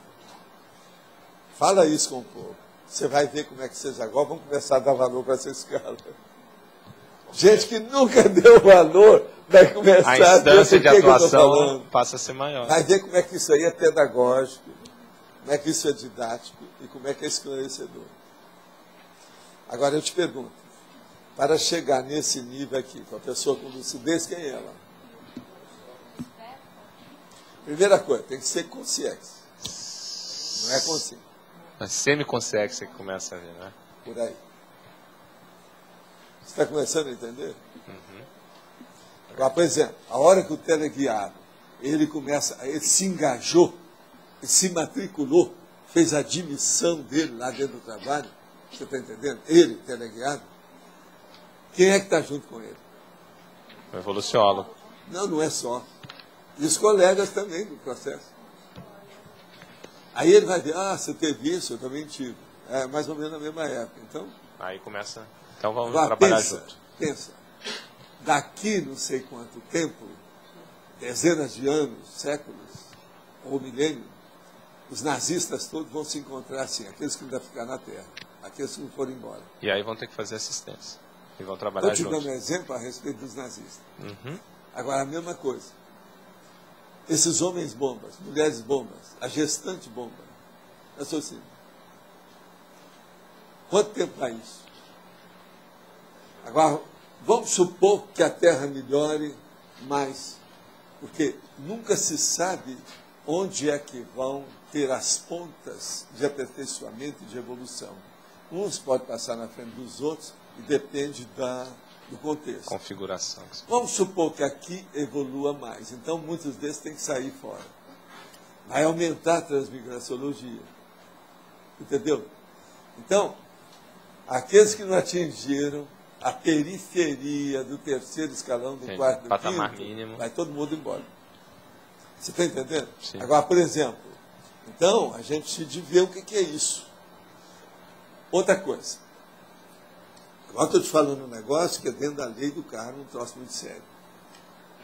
Fala isso com o povo. Você vai ver como é que vocês agora vão começar a dar valor para essa escala. Gente que nunca deu valor vai começar a instância de atuação que passa a ser maior. Vai ver como é que isso aí é pedagógico, como é que isso é didático e como é que é esclarecedor. Agora eu te pergunto, para chegar nesse nível aqui, com a pessoa com lucidez, quem é ela? Primeira coisa, tem que ser consciência. Não é consciência. Mas semi-consciência que começa a ver, né? Por aí. Você está começando a entender? Agora, por exemplo, a hora que o teleguiado, ele se engajou, ele se matriculou, fez a admissão dele lá dentro do trabalho, você está entendendo? Ele, teleguiado, quem é que está junto com ele? O evoluciólogo. Não, não é só. E os colegas também do processo. Aí ele vai ver, você teve isso, eu também tive. É mais ou menos na mesma época. Então, aí começa. Então vamos trabalhar junto. Pensa. Daqui não sei quanto tempo, dezenas de anos, séculos, ou milênio, os nazistas todos vão se encontrar assim, aqueles que ainda ficar na Terra, aqueles que não foram embora. E aí vão ter que fazer assistência. E vão trabalhar juntos. Estou te dando um exemplo a respeito dos nazistas. Agora, a mesma coisa. Esses homens bombas, mulheres bombas, a gestante bomba, raciocínio. Quanto tempo dá isso? Agora, vamos supor que a Terra melhore mais, porque nunca se sabe onde é que vão ter as pontas de aperfeiçoamento e de evolução. Uns podem passar na frente dos outros e depende do contexto. Configuração. Vamos supor que aqui evolua mais, então muitos desses têm que sair fora. Vai aumentar a transmigraciologia. Entendeu? Então, aqueles que não atingiram a periferia do terceiro escalão, do quarto, do patamar quinto, mínimo, vai todo mundo embora. Você está entendendo? Sim. Agora, por exemplo, então, a gente precisa de ver o que é isso. Outra coisa. Agora estou te falando um negócio que é dentro da lei do karma, um troço muito sério.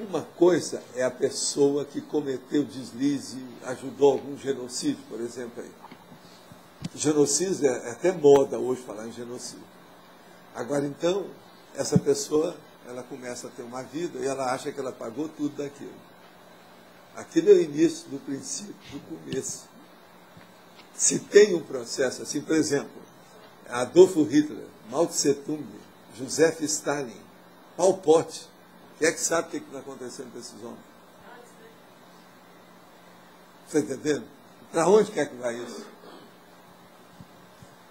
Uma coisa é a pessoa que cometeu deslize, ajudou algum genocídio, por exemplo. Aí. Genocídio é até moda hoje falar em genocídio. Agora, então, essa pessoa, ela começa a ter uma vida e ela acha que ela pagou tudo daquilo. Aquilo é o início do princípio, do começo. Se tem um processo assim, por exemplo, Adolfo Hitler, Mao Tse Tung, Joseph Stalin, Pol Pot, quem é que sabe o que está acontecendo com esses homens? Você está entendendo? Para onde quer que vai isso?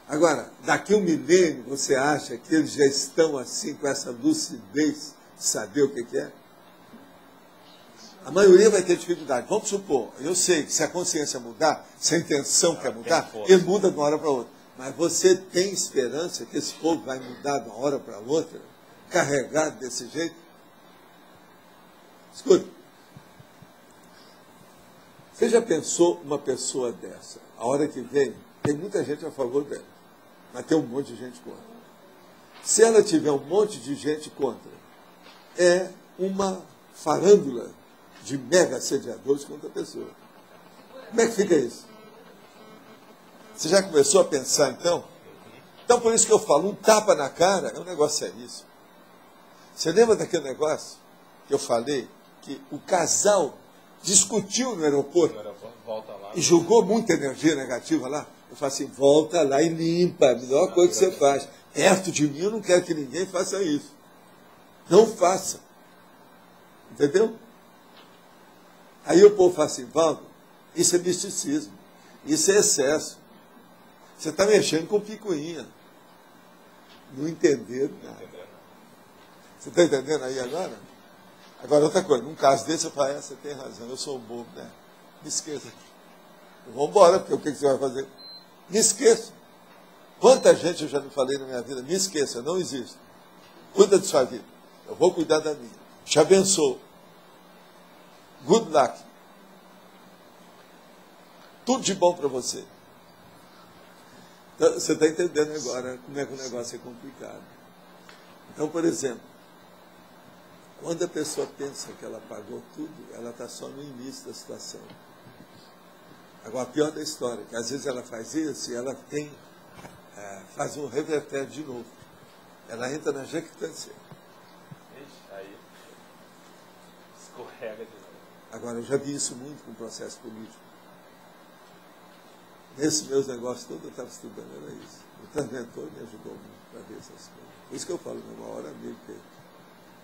Agora, daqui um milênio, você acha que eles já estão assim, com essa lucidez de saber o que é? A maioria vai ter dificuldade. Vamos supor, eu sei que se a consciência mudar, se a intenção quer mudar, ele muda de uma hora para outra. Mas você tem esperança que esse povo vai mudar de uma hora para outra, carregado desse jeito? Escuta. Você já pensou uma pessoa dessa? A hora que vem, tem muita gente a favor dela, mas tem um monte de gente contra. Se ela tiver um monte de gente contra, é uma farândula de mega assediadores contra a pessoa. Como é que fica isso? Você já começou a pensar, então? Então, por isso que eu falo, um tapa na cara é um negócio seríssimo. Você lembra daquele negócio que eu falei, que o casal discutiu no aeroporto e jogou muita energia negativa lá? Eu falo assim, volta lá e limpa, a melhor coisa que você faz. Perto de mim, eu não quero que ninguém faça isso. Não faça. Entendeu? Aí o povo fala assim, Valdo, isso é misticismo, isso é excesso. Você está mexendo com picuinha. Não entenderam nada. Você está entendendo aí agora? Agora, outra coisa, num caso desse, eu falo, você tem razão, eu sou um bobo, né? Me esqueça. Vamos embora, porque o que você vai fazer? Me esqueça. Quanta gente eu já não falei na minha vida, me esqueça, não existe. Cuida de sua vida. Eu vou cuidar da minha. Te abençoo. Good luck. Tudo de bom para você. Então, você está entendendo agora como é que o negócio é complicado. Então, por exemplo, quando a pessoa pensa que ela pagou tudo, ela está só no início da situação. Agora, a pior da história, que às vezes ela faz isso e ela tem, faz um revertério de novo. Ela entra na jactância. Aí escorrega de novo. Agora, eu já vi isso muito com o processo político. Nesses meus negócios todos eu estava estudando, era isso. O transventor me ajudou muito para ver essas coisas. Por isso que eu falo, uma hora amigo, que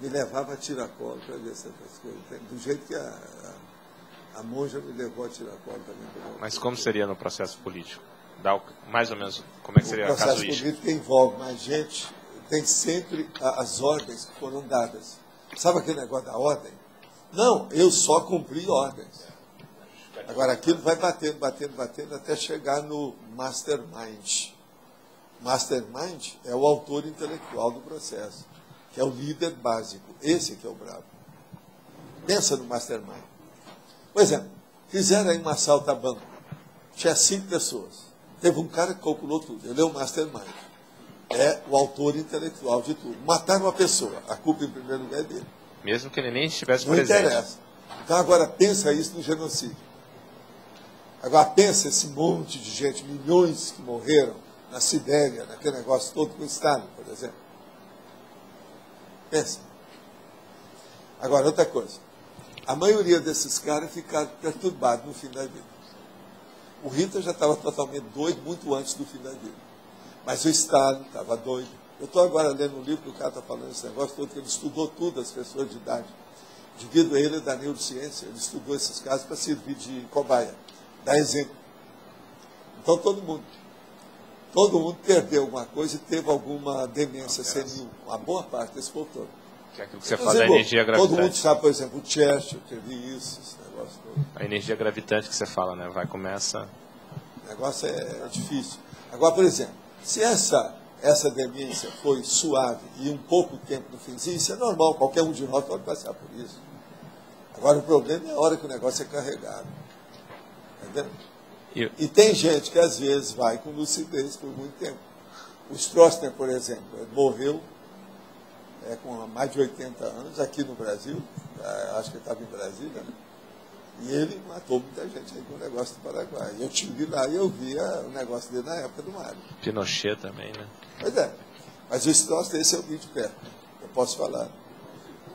me levava a tiracolo para ver essas coisas. Do jeito que a monja me levou a tiracolo também. Mas como seria no processo político? Dá mais ou menos, como é que seria a casuística? O processo político envolve mais gente, tem sempre as ordens que foram dadas. Sabe aquele negócio da ordem? Não, eu só cumpri ordens. Agora, aquilo vai batendo, batendo, batendo, até chegar no mastermind. Mastermind é o autor intelectual do processo, que é o líder básico. Esse que é o brabo. Pensa no mastermind. Por exemplo, fizeram aí um assalto a banco. Tinha 5 pessoas. Teve um cara que calculou tudo. Ele é o mastermind. É o autor intelectual de tudo. Mataram uma pessoa. A culpa, em primeiro lugar, é dele. Mesmo que ele nem estivesse não presente. Não interessa. Então, agora, pensa isso no genocídio. Agora, pensa esse monte de gente, milhões que morreram na Sibéria, naquele negócio todo com o Stalin, por exemplo. Pensa. Agora, outra coisa. A maioria desses caras ficaram perturbados no fim da vida. O Hitler já estava totalmente doido muito antes do fim da vida. Mas o Stalin estava doido. Eu estou agora lendo um livro que o cara está falando esse negócio todo, que ele estudou tudo, as pessoas de idade. Devido a ele da neurociência, ele estudou esses casos para servir de cobaia. Dá exemplo. Então todo mundo perdeu alguma coisa e teve alguma demência senil. Uma boa parte desse povo todo. Que é aquilo que você fala da energia gravitante. Todo mundo sabe, por exemplo, o Churchill teve isso, esse negócio todo. A energia gravitante que você fala, né? Começa... O negócio é difícil. Agora, por exemplo, se essa demência foi suave e um pouco tempo no finzinho, isso é normal, qualquer um de nós pode passar por isso. Agora, o problema é a hora que o negócio é carregado. Entendeu? E tem gente que às vezes vai com lucidez por muito tempo. O Stroessner, por exemplo, ele morreu com mais de 80 anos aqui no Brasil, acho que ele estava em Brasília, né? E ele matou muita gente aí com o negócio do Paraguai. Eu estive lá e eu via o negócio dele na época do Mário. Pinochet também, né? Pois é. Mas o Stroessner, esse eu vi de perto. Eu posso falar.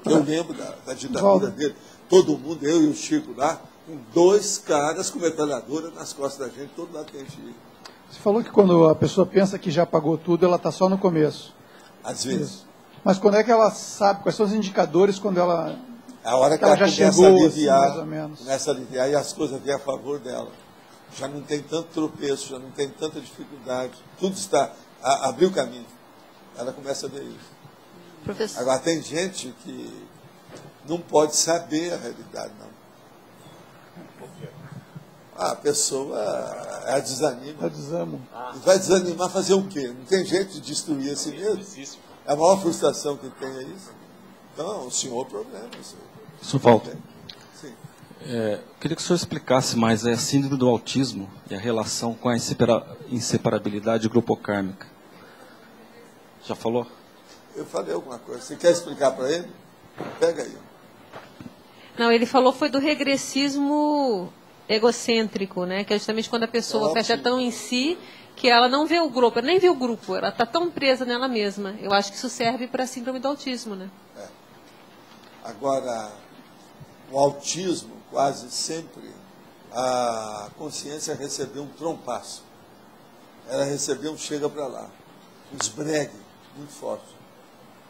Eu lembro da ditadura dele. Todo mundo, eu e o Chico lá, com 2 caras com metralhadora nas costas da gente, todo lado que a gente ia. Você falou que quando a pessoa pensa que já pagou tudo, ela está só no começo. Às vezes. Isso. Mas quando é que ela sabe, quais são os indicadores quando ela... A hora que ela já começa chegou, a aliviar, assim, mais ou menos. começa a aliviar e as coisas vêm a favor dela. Já não tem tanto tropeço, já não tem tanta dificuldade. Tudo está... abriu o caminho. Ela começa a ver isso. Professor. Agora, tem gente que não pode saber a realidade, não. A pessoa desanima. Desamo. E vai desanimar fazer o quê? Não tem jeito de destruir a si mesmo? É a maior frustração que tem é isso. Então, o senhor problema. Isso falta. Sim. Queria que o senhor explicasse mais a síndrome do autismo e a relação com a inseparabilidade grupocármica. Já falou? Eu falei alguma coisa. Você quer explicar para ele? Pega aí. Não, ele falou foi do regressismo egocêntrico, né? Que é justamente quando a pessoa fecha tão em si que ela não vê o grupo, ela nem vê o grupo, ela está tão presa nela mesma. Eu acho que isso serve para a síndrome do autismo, né? Agora, o autismo, quase sempre, a consciência recebeu um trompaço. Ela recebeu um chega para lá, um esbregue muito forte.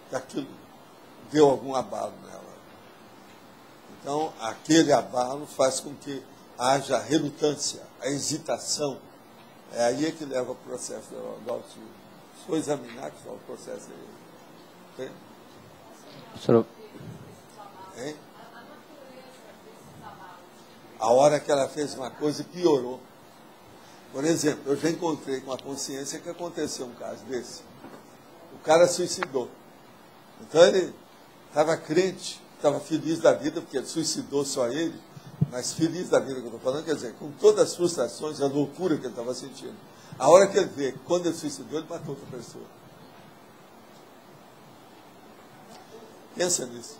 Que aquilo deu algum abalo nela. Então, aquele abalo faz com que haja relutância, a hesitação. É aí que leva o processo do autismo. Se for examinar, que só o processo é ele. Senhor... Hein? A hora que ela fez uma coisa, piorou. Por exemplo, eu já encontrei com a consciência que aconteceu um caso desse. O cara suicidou. Então ele estava crente, estava feliz da vida, porque ele suicidou só ele, mas feliz da vida que eu estou falando, quer dizer, com todas as frustrações, a loucura que ele estava sentindo. A hora que ele vê, quando ele suicidou, ele matou outra pessoa. Pensa nisso.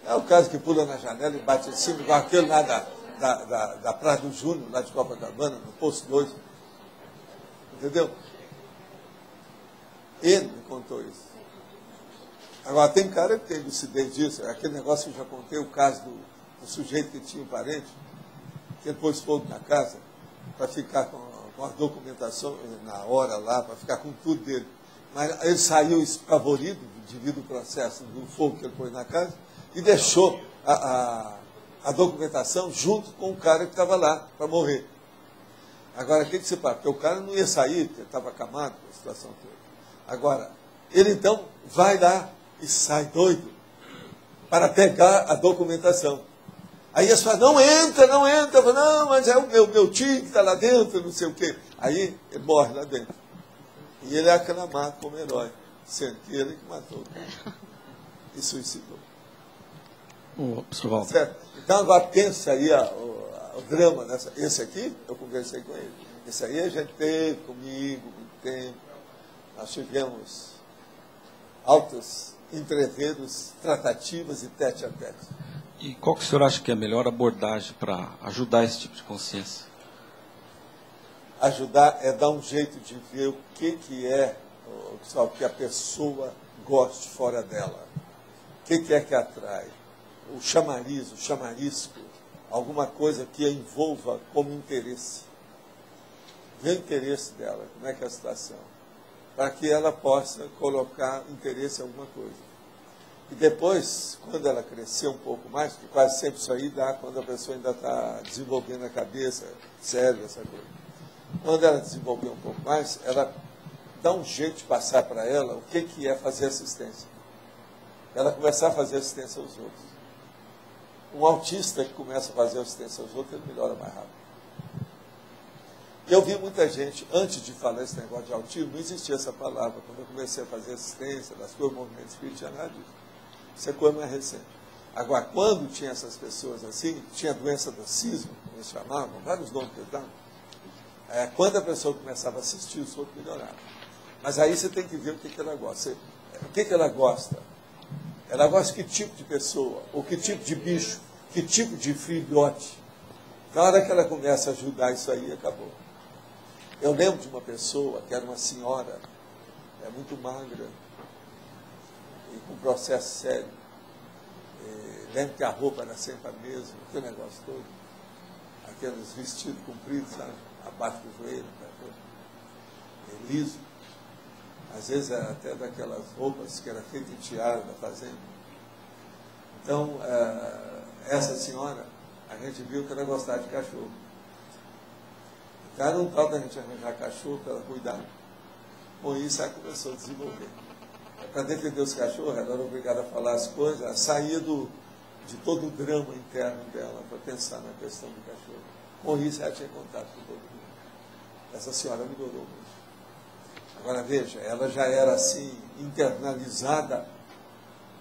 É o caso que pula na janela e bate em cima, igual aquele lá da Praia do Júnior, lá de Copacabana, no posto 2. Entendeu? Ele me contou isso. Agora, tem cara que tem lucidez disso. É aquele negócio que eu já contei, o caso do sujeito que tinha um parente, que ele pôs fogo na casa, para ficar com a documentação na hora lá, para ficar com tudo dele. Mas ele saiu espavorido devido ao processo do fogo que ele pôs na casa e deixou a documentação junto com o cara que estava lá para morrer. Agora, o que você faz? Porque o cara não ia sair, porque ele estava acamado com a situação toda. Agora, ele então vai lá e sai doido para pegar a documentação. Aí eles falam, não entra, não entra. Falo, não, mas é o meu tio que está lá dentro, não sei o quê. Aí ele morre lá dentro. E ele é aclamado como herói, sendo que ele que matou o cara e suicidou. Certo? Então agora pensa aí o drama dessa. Esse aqui, eu conversei com ele. Esse aí a gente teve comigo muito tempo. Nós tivemos altos entreveros, tratativas e tete a tete. E qual que o senhor acha que é a melhor abordagem para ajudar esse tipo de consciência? Ajudar é dar um jeito de ver o que é que a pessoa goste fora dela. O que é que atrai? O chamariz, o chamarisco, alguma coisa que a envolva como interesse. Ver o interesse dela, como é que é a situação. Para que ela possa colocar interesse em alguma coisa. E depois, quando ela crescer um pouco mais, que quase sempre isso aí dá quando a pessoa ainda está desenvolvendo a cabeça, cérebro, essa coisa. Quando ela desenvolver um pouco mais, ela dá um jeito de passar para ela o que é fazer assistência. Ela começar a fazer assistência aos outros. Um autista que começa a fazer assistência aos outros, ele melhora mais rápido. Eu vi muita gente, antes de falar esse negócio de autismo, não existia essa palavra. Quando eu comecei a fazer assistência das coisas, movimento espírita, tinha nada disso. Isso é coisa mais recente. Agora, quando tinha essas pessoas assim, tinha a doença do cisma, como eles chamavam, vários nomes que eles davam, quando a pessoa começava a assistir, os outros melhoravam. Mas aí você tem que ver o que ela gosta. O que ela gosta? Ela gosta de que tipo de pessoa? Ou que tipo de bicho? Que tipo de filhote? Na hora que ela começa a ajudar isso aí, acabou. Eu lembro de uma pessoa que era uma senhora, muito magra, e com processo sério. Lembro que a roupa era sempre a mesma, aquele negócio todo. Aqueles vestidos compridos, sabe? Abaixo do joelho, liso. Às vezes era até daquelas roupas que era feita em tiara da fazenda. Então, essa senhora, a gente viu que ela gostava de cachorro. Então era um tal da gente arranjar cachorro para ela cuidar. Com isso, ela começou a desenvolver. Para defender os cachorros, ela era obrigada a falar as coisas, ela saía de todo o drama interno dela para pensar na questão do cachorro. Com isso, ela tinha contato com todo mundo. Essa senhora melhorou muito. Agora, veja, ela já era assim, internalizada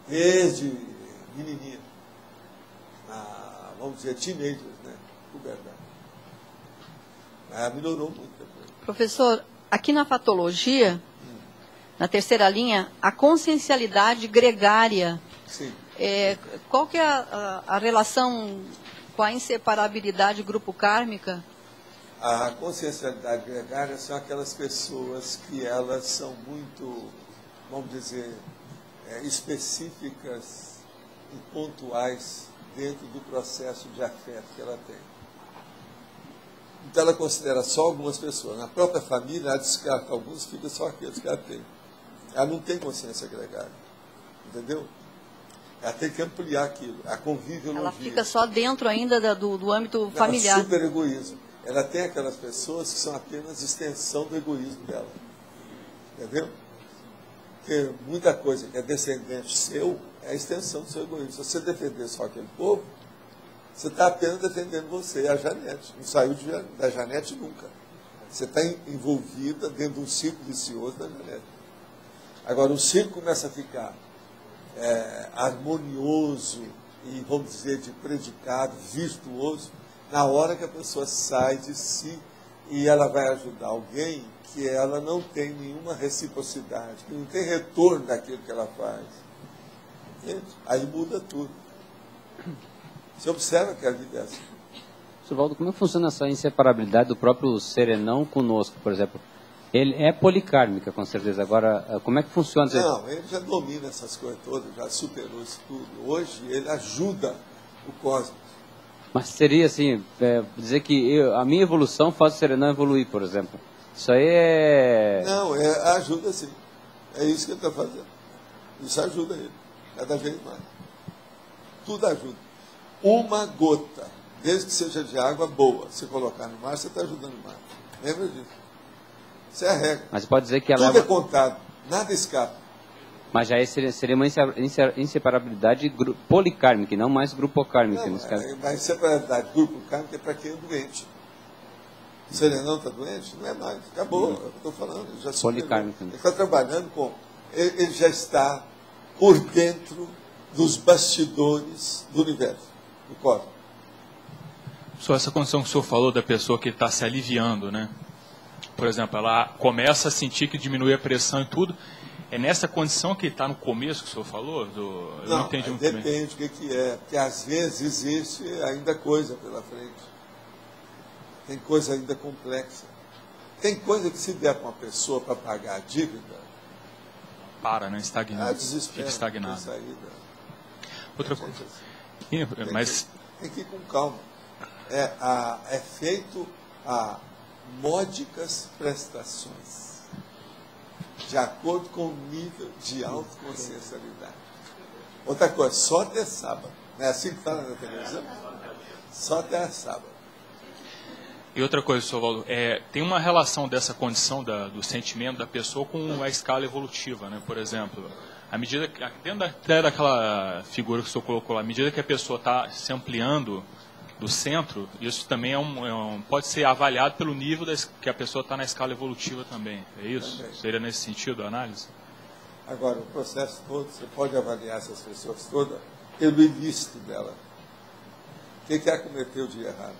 desde menininha. vamos dizer, teenagers, né? Puberdade. Mas melhorou muito depois. Professor, aqui na patologia, na terceira linha, a consciencialidade gregária. Sim. Qual que é a relação com a inseparabilidade grupo kármica? A consciencialidade gregária são aquelas pessoas que elas são muito, vamos dizer, específicas e pontuais dentro do processo de afeto que ela tem. Então ela considera só algumas pessoas. Na própria família, ela descarta alguns, fica só aqueles que ela tem. Ela não tem consciência gregária. Entendeu? Ela tem que ampliar aquilo. A conviviologia. Ela fica só dentro ainda do âmbito familiar. Super egoísmo. Ela tem aquelas pessoas que são apenas extensão do egoísmo dela. Entendeu? Porque muita coisa que é descendente seu é a extensão do seu egoísmo. Se você defender só aquele povo, você está apenas defendendo você e a Janete. Não saiu da Janete nunca. Você está envolvida dentro de um círculo vicioso da Janete. Agora, o círculo começa a ficar harmonioso e, vamos dizer, de predicado, virtuoso, na hora que a pessoa sai de si e ela vai ajudar alguém que ela não tem nenhuma reciprocidade, que não tem retorno daquilo que ela faz. Entende? Aí muda tudo. Você observa que a vida é assim. Sr. Valdo, como é que funciona essa inseparabilidade do próprio serenão conosco, por exemplo? Ele é policármica, com certeza. Agora, como é que funciona? Não, ele já domina essas coisas todas, já superou isso tudo. Hoje, ele ajuda o cosmos. Mas seria assim, dizer que a minha evolução faz o serenão evoluir, por exemplo. Isso aí é... Não, ajuda sim. É isso que ele está fazendo. Isso ajuda ele, cada vez mais. Tudo ajuda. Uma gota, desde que seja de água boa, se colocar no mar, você está ajudando o mar. Lembra disso? Isso é a regra. Mas pode dizer que ela... Tudo é contado, nada escapa. Mas já seria uma inseparabilidade policármica, e não mais grupocármica. Não, a inseparabilidade grupocármica é para quem é doente. O serenão está doente? Não é mais. Acabou, eu estou falando. Já policármica. Ele está trabalhando com... Ele já está por dentro dos bastidores do universo, do cosmos. Só essa condição que o senhor falou da pessoa que está se aliviando, né? Por exemplo, ela começa a sentir que diminui a pressão e tudo. É nessa condição que está no começo que o senhor falou? Eu não entendi muito bem. Depende do que é. Porque às vezes existe ainda coisa pela frente. Tem coisa ainda complexa. Tem coisa que se der para uma pessoa para pagar a dívida... Para, né? Estagnado. Desespero. Fica estagnado. Outra coisa. Tem que ir com calma. É feito a módicas prestações, de acordo com o nível de autoconsciencialidade. Outra coisa, só até sábado. Não é assim que fala na televisão? Só até sábado. E outra coisa, Sr. Valdo, tem uma relação dessa condição do sentimento da pessoa com a escala evolutiva, né? Por exemplo, à medida que, dentro daquela figura que o senhor colocou lá, à medida que a pessoa está se ampliando do centro, isso também pode ser avaliado pelo nível que a pessoa está na escala evolutiva também. É isso? Também. Seria nesse sentido a análise? Agora, o processo todo, você pode avaliar essas pessoas todas pelo ilícito dela. O que ela cometeu de errado?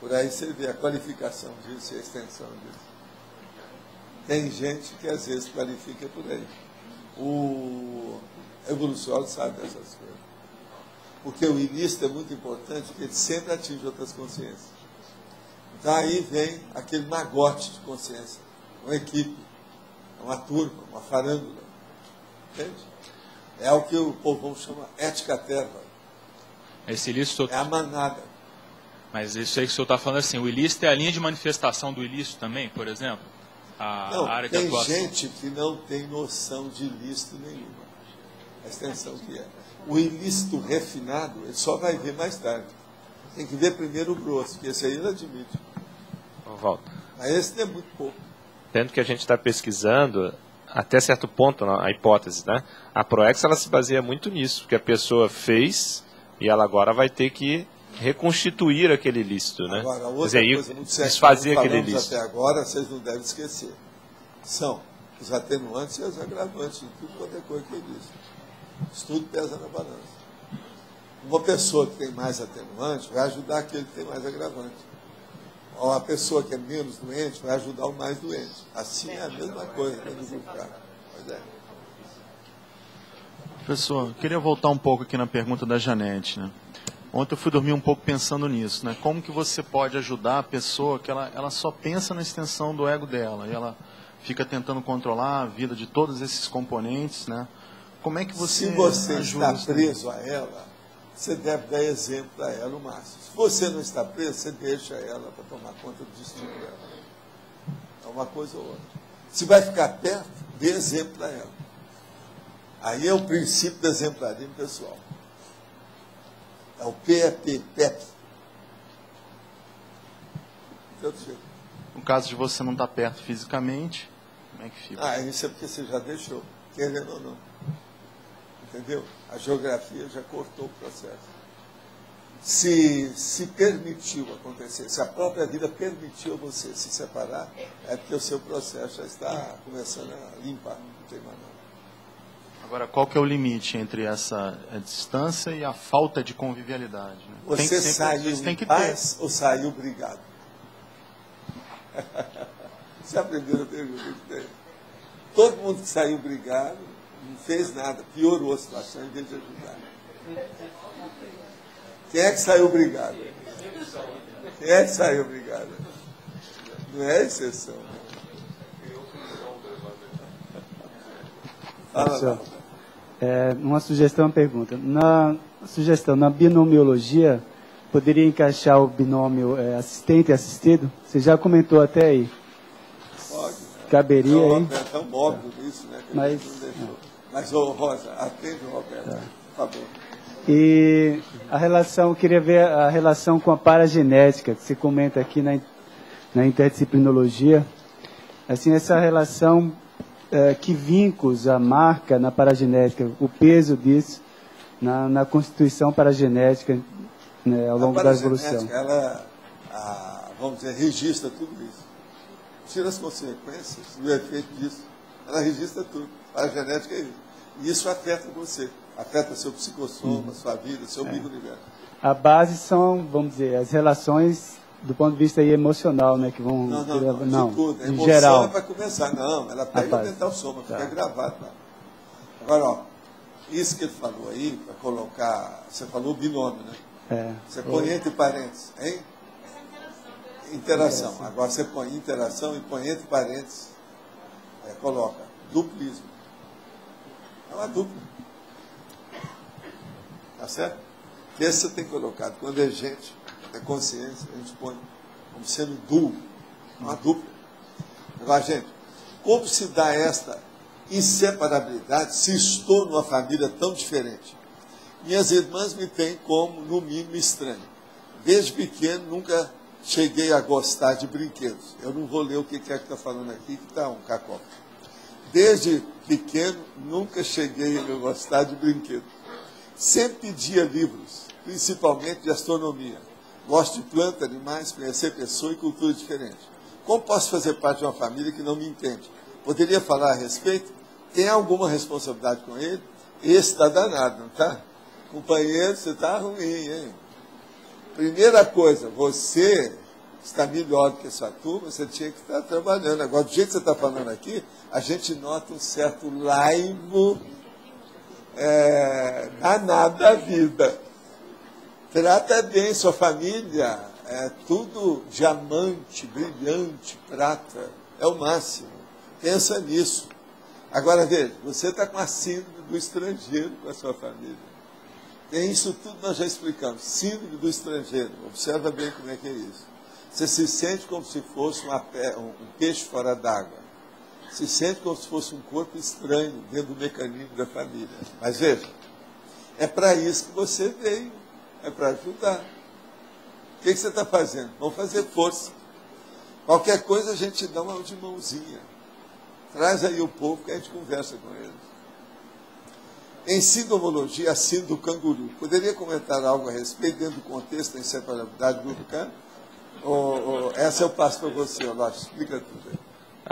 Por aí você vê a qualificação disso e a extensão disso. Tem gente que às vezes qualifica por aí. O evoluciólogo sabe dessas coisas. Porque o ilícito é muito importante, porque ele sempre atinge outras consciências. Então aí vem aquele magote de consciência, uma equipe, uma turma, uma farândula. Entende? É o que o povão chama ética terra. Esse ilícito... É a manada. Mas isso aí que o senhor está falando assim, o ilícito é a linha de manifestação do ilícito também, por exemplo? Não, área de atuação. tem gente que não tem noção de ilícito nenhuma. A extensão que é. O ilícito refinado, ele só vai ver mais tarde. Tem que ver primeiro o grosso, porque esse aí ele admite. Volta. Mas esse é muito pouco. Dentro que a gente está pesquisando, até certo ponto, a hipótese, né? A ProEx, ela se baseia muito nisso, que a pessoa fez e ela agora vai ter que reconstituir aquele ilícito, né? Agora, outra coisa muito séria, desfazer aquele ilícito. Até agora, vocês não devem esquecer. São os atenuantes e os agravantes de tudo quanto é coisa que é ilícito. Isso tudo pesa na balança. Uma pessoa que tem mais atenuante vai ajudar aquele que tem mais agravante. Ou a pessoa que é menos doente vai ajudar o mais doente. Assim é a mesma coisa dentro do grupo K. Pois é. Professor, queria voltar um pouco aqui na pergunta da Janete, né? Ontem eu fui dormir um pouco pensando nisso, né? Como que você pode ajudar a pessoa que ela só pensa na extensão do ego dela e ela fica tentando controlar a vida de todos esses componentes, né? Como é que você Se você ajuda está preso a ela, você deve dar exemplo a ela o máximo. Se você não está preso, você deixa ela para tomar conta do destino dela. É uma coisa ou outra. Se vai ficar perto, dê exemplo a ela. Aí é o princípio do exemplarismo pessoal. É o PEP, PEP. De outro jeito. No caso de você não estar perto fisicamente, como é que fica? Isso é porque você já deixou, querendo ou não. Entendeu? A geografia já cortou o processo. Se permitiu acontecer, se a própria vida permitiu você se separar, é porque o seu processo já está começando a limpar, não tem mais nada. Agora, qual que é o limite entre essa distância e a falta de convivialidade? Né? Você saiu em paz ou saiu brigado? Essa é a primeira pergunta que tem. Todo mundo que saiu brigado não fez nada, piorou a situação em vez de ajudar. Quem é que saiu brigado? Quem é que saiu brigado? Não é exceção. Fala. Uma sugestão, uma pergunta. Na binomiologia, poderia encaixar o binômio assistente e assistido? Você já comentou até aí. Pode. Caberia aí? É tão óbvio isso, né? Que mas, não deixou. Mas, Rosa, atende o Roberto, por favor. E a relação, eu queria ver a relação com a paragenética, que você comenta aqui na interdisciplinologia. Assim, essa relação, que vínculos a marca na paragenética, o peso disso na constituição paragenética, né, ao longo da evolução. Ela, vamos dizer, registra tudo isso. Tira as consequências do efeito disso. Ela registra tudo. A genética é isso. E isso afeta você. Afeta seu psicossoma, sua vida, seu micro-universo. A base são, vamos dizer, as relações do ponto de vista aí emocional, né? Que vão não, de tudo. A em emoção geral. É para começar. Não, ela pega o mental soma, fica gravado lá. Agora, ó, isso que ele falou aí, para colocar, você falou binômio, né? Você põe entre parênteses, hein? Interação. Agora você põe interação e põe entre parênteses, coloca duplismo. É uma dupla. Tá certo? Esse você tem colocado. Quando é gente, é consciência, a gente põe como sendo duo, uma dupla. Agora, gente, como se dá esta inseparabilidade se estou numa família tão diferente? Minhas irmãs me têm como, no mínimo, estranho. Desde pequeno, nunca cheguei a gostar de brinquedos. Eu não vou ler o que é que está falando aqui, que está um cacófato. Desde pequeno, nunca cheguei a gostar de brinquedos. Sempre pedia livros, principalmente de astronomia. Gosto de plantas, animais, conhecer pessoas e culturas diferentes. Como posso fazer parte de uma família que não me entende? Poderia falar a respeito? Tem alguma responsabilidade com ele? Esse está danado, não está? Companheiro, você está ruim, hein? Primeira coisa, você está melhor do que a sua turma, você tinha que estar trabalhando. Agora, do jeito que você está falando aqui, a gente nota um certo laivo danado da vida. Trata bem sua família, é tudo diamante, brilhante, prata, é o máximo. Pensa nisso. Agora, veja, você está com a síndrome do estrangeiro com a sua família. Tem isso tudo, nós já explicamos. Síndrome do estrangeiro. Observa bem como é que é isso. Você se sente como se fosse um peixe fora d'água. Se sente como se fosse um corpo estranho dentro do mecanismo da família. Mas veja, é para isso que você veio. É para ajudar. O que você está fazendo? Vamos fazer força. Qualquer coisa a gente dá uma de mãozinha. Traz aí o povo que a gente conversa com eles. Em sindomologia, a síndrome do canguru. Poderia comentar algo a respeito dentro do contexto da inseparabilidade do grupo K? Essa eu passo para você, Olá, explica tudo aí.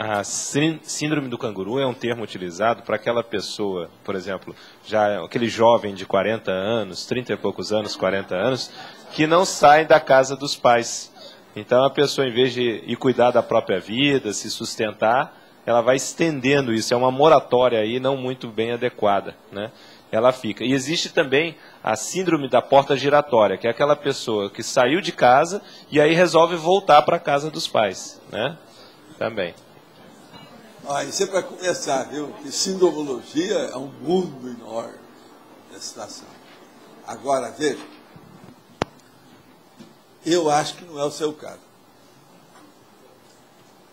A síndrome do canguru é um termo utilizado para aquela pessoa, por exemplo, já aquele jovem de 40 anos, 30 e poucos anos, 40 anos, que não sai da casa dos pais. Então a pessoa, em vez de ir cuidar da própria vida, se sustentar, ela vai estendendo isso. É uma moratória aí não muito bem adequada, né? Ela fica. E existe também a síndrome da porta giratória, que é aquela pessoa que saiu de casa e aí resolve voltar para a casa dos pais, né? Também. Isso é para começar, viu? Que sindomologia é um mundo enorme da situação. Agora, veja, eu acho que não é o seu caso.